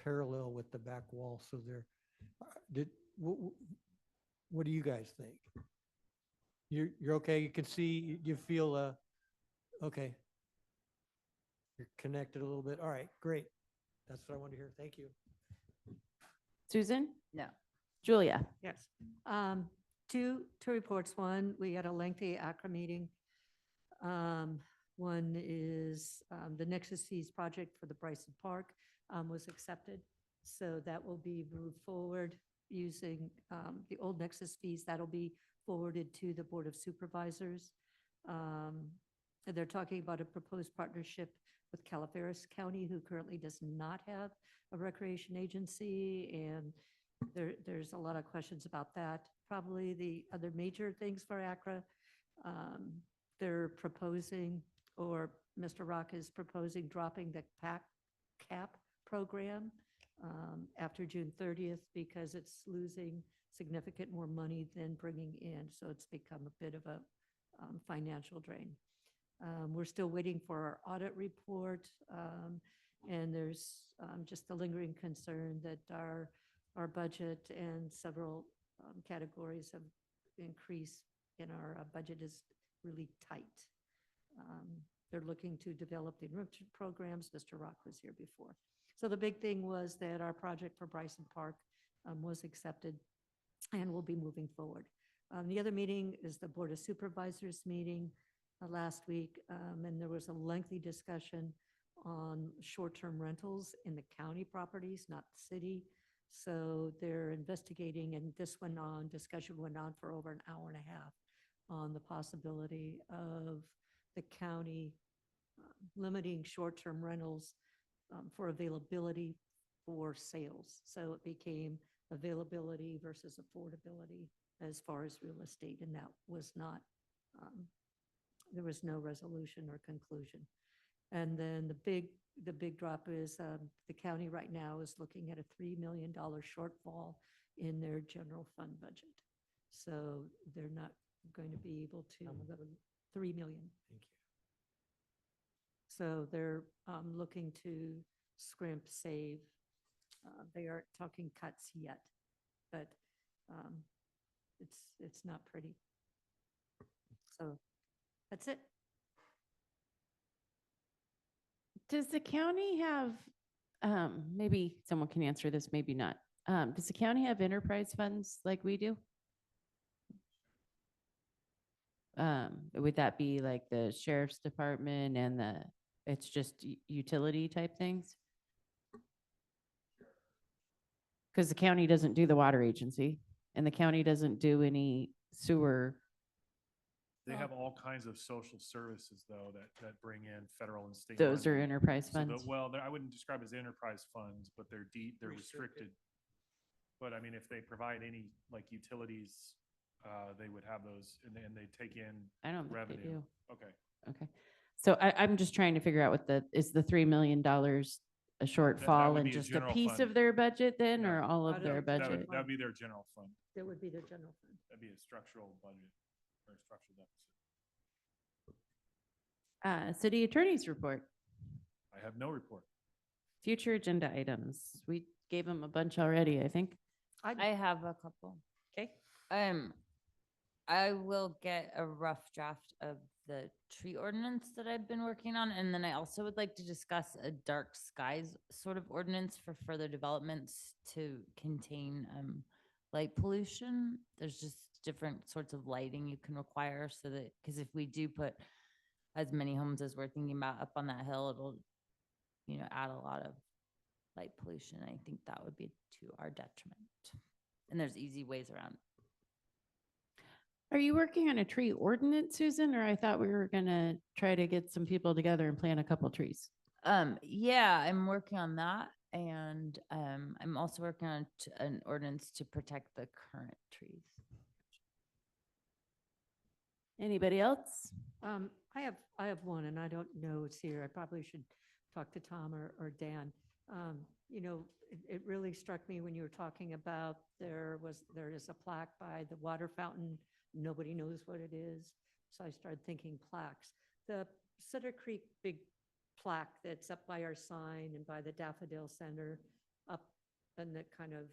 parallel with the back wall, so they're, what do you guys think? You're okay, you can see, you feel, okay. You're connected a little bit, all right, great. That's what I wanted to hear, thank you. Susan? No. Julia? Yes. Two reports. One, we had a lengthy ACRA meeting. One is the Nexus Fees project for the Bryson Park was accepted. So that will be moved forward using the old Nexus fees. That'll be forwarded to the Board of Supervisors. And they're talking about a proposed partnership with Calaveras County, who currently does not have a recreation agency. And there's a lot of questions about that. Probably the other major things for ACRA, they're proposing, or Mr. Rock is proposing, dropping the cap program after June 30th because it's losing significant more money than bringing in. So it's become a bit of a financial drain. We're still waiting for our audit report, and there's just the lingering concern that our budget and several categories have increased, and our budget is really tight. They're looking to develop the enrichment programs. Mr. Rock was here before. So the big thing was that our project for Bryson Park was accepted and will be moving forward. The other meeting is the Board of Supervisors meeting last week, and there was a lengthy discussion on short-term rentals in the county properties, not the city. So they're investigating, and discussion went on for over an hour and a half on the possibility of the county limiting short-term rentals for availability for sales. So it became availability versus affordability as far as real estate, and that was not, there was no resolution or conclusion. And then the big drop is the county right now is looking at a $3 million shortfall in their general fund budget. So they're not going to be able to, 3 million. Thank you. So they're looking to scrimp, save. They aren't talking cuts yet, but it's not pretty. So that's it. Does the county have, maybe someone can answer this, maybe not. Does the county have enterprise funds like we do? Would that be like the sheriff's department and it's just utility type things? Because the county doesn't do the water agency and the county doesn't do any sewer. They have all kinds of social services, though, that bring in federal and state. Those are money. enterprise So funds. well, I wouldn't describe as enterprise funds, but they're deep, they're restricted. But I mean, if they provide any like utilities, they would have those and they take in I don't think they revenue. do. Okay. Okay. So I'm just trying to figure out what is the $3 million a shortfall would and be a just a general piece fund. of their budget then, Yeah. or all I of their don't- That budget? would be their general fund. That would be their general fund. That'd be a structural budget or a structural deficit. City attorney's report, I have no report. future agenda items. We gave them a bunch already, I think. I have a couple. Okay. I will get a rough draft of the tree ordinance that I've been working on, and then I also would like to discuss a dark skies sort of ordinance for further developments to contain light pollution. There's just different sorts of lighting you can require so that, because if we do put as many homes as we're thinking about up on that hill, it'll, add a lot of light pollution. I think that would be to our detriment. And there's easy ways around it. Are you working on a tree ordinance, Susan, or I thought we were gonna try to get some people together and plant a couple trees? Yeah, I'm working on that. And I'm also working on an ordinance to protect the current trees. Anybody else? I have one, and I don't know it's here. I probably should talk to Tom or Dan. You know, it really struck me when you were talking about there is a plaque by the water fountain. Nobody knows what it is. So I started thinking plaques. The Sutter Creek big plaque that's up by our sign and by the Daffodil Center, up on the kind of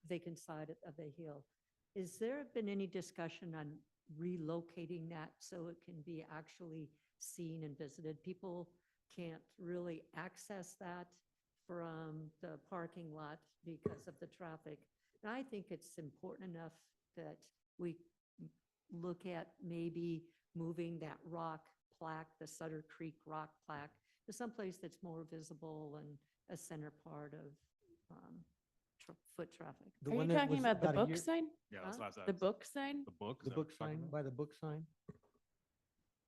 vacant side of the hill. Is there been any discussion on relocating that so it can be actually seen and visited? People can't really access that from the parking lot because of the traffic. And I think it's important enough that we look at maybe moving that rock plaque, the Sutter Creek rock plaque, to someplace that's more visible and a center part of foot traffic. The Are you one that talking was about the a book year- sign? Yeah, that's what I said. The book sign? The book? is The that what book you're talking sign, about? by the book sign?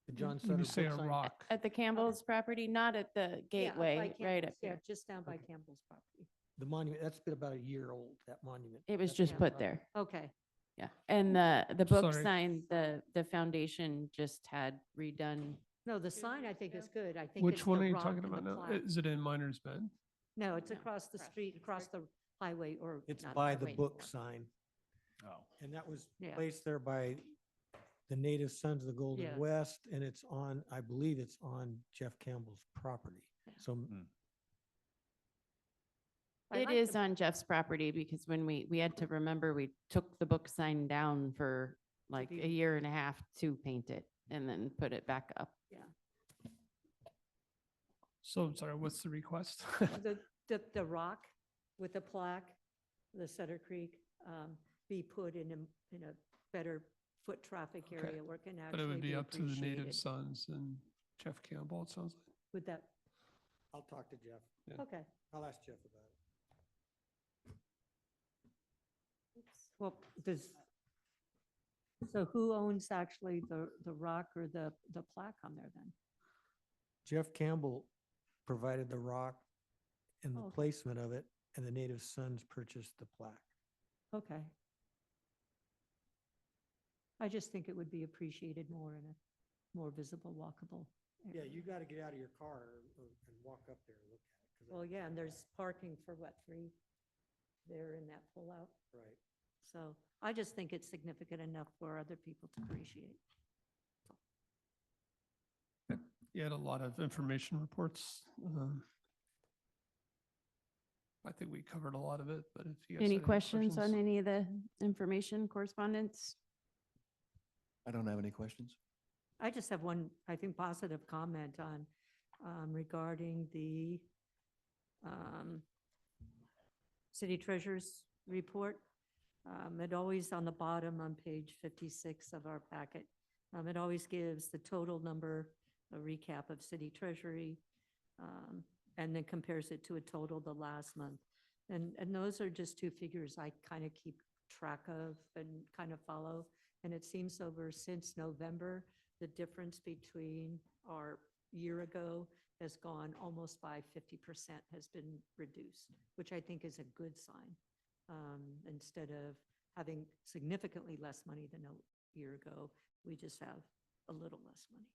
The John When you Sutter say book a sign? rock, At the Campbell's property, not at the Yeah, up by gateway, right Campbell's, up yeah, here. just down by Okay. Campbell's property. The monument, that's been about a year old, that monument. It was That's just been put about- there. Okay, Yeah. And the book Sorry. sign, the foundation just had redone. no, the sign I think is good. I think it's which one the are you rock talking and the about now? plaque. Is it in Miners Bend? No, it's No. across the street, across the highway or. It's not by the highway book anymore. sign. Oh. And that was Yeah. placed there by the Native Sons of the Golden Yes. West, and it's on, I believe it's on Jeff Campbell's property. Yeah. So I It like is the- on Jeff's property because when we had to remember, we took the book sign down for like be- a year and a half to paint it and then put it back up. So I'm sorry, what's the request? The rock with the plaque, the Sutter Creek, be put in a better foot traffic Okay. area where it can But it actually would be be up to the Native appreciated. Sons and Jeff Campbell, it sounds like. Would that, I'll talk to Jeff. Yeah. okay. I'll ask Jeff about it. Well, so who owns actually the rock or the plaque on there then? Jeff Campbell provided the rock and the Oh. placement of it, and the Native Sons purchased the plaque. Okay. I just think it would be appreciated more in a more visible, walkable. Yeah, area. you got to get out of your car and walk up there and look at it. 'cause Well, yeah, and there's parking for what, 3 there in that pullout? Right. So I just think it's significant enough for other people to appreciate. You had a lot of information reports. I think we covered a lot of it, but if you guys. Any had questions on any of the information correspondence? I don't have any questions. I just have one, I think, positive comment on regarding the city treasurer's report. It always on the bottom on page 56 of our packet, it always gives the total number, a recap of city treasury, and then compares it to a total the last month. And those are just two figures I kind of keep track of and kind of follow. And it seems over since November, the difference between our year ago has gone almost by 50% has been reduced, which I think is a good sign. Instead of having significantly less money than a year ago, we just have a little less money.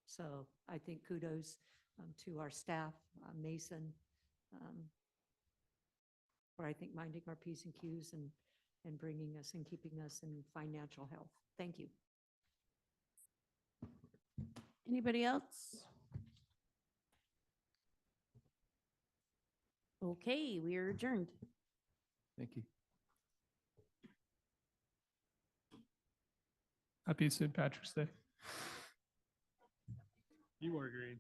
So I think kudos to our staff, Mason, for I think minding our P's and Q's and bringing us and keeping us in financial health. Thank you. Anybody else? Okay, we are adjourned. Thank you. Happy St. Patrick's Day. You are green.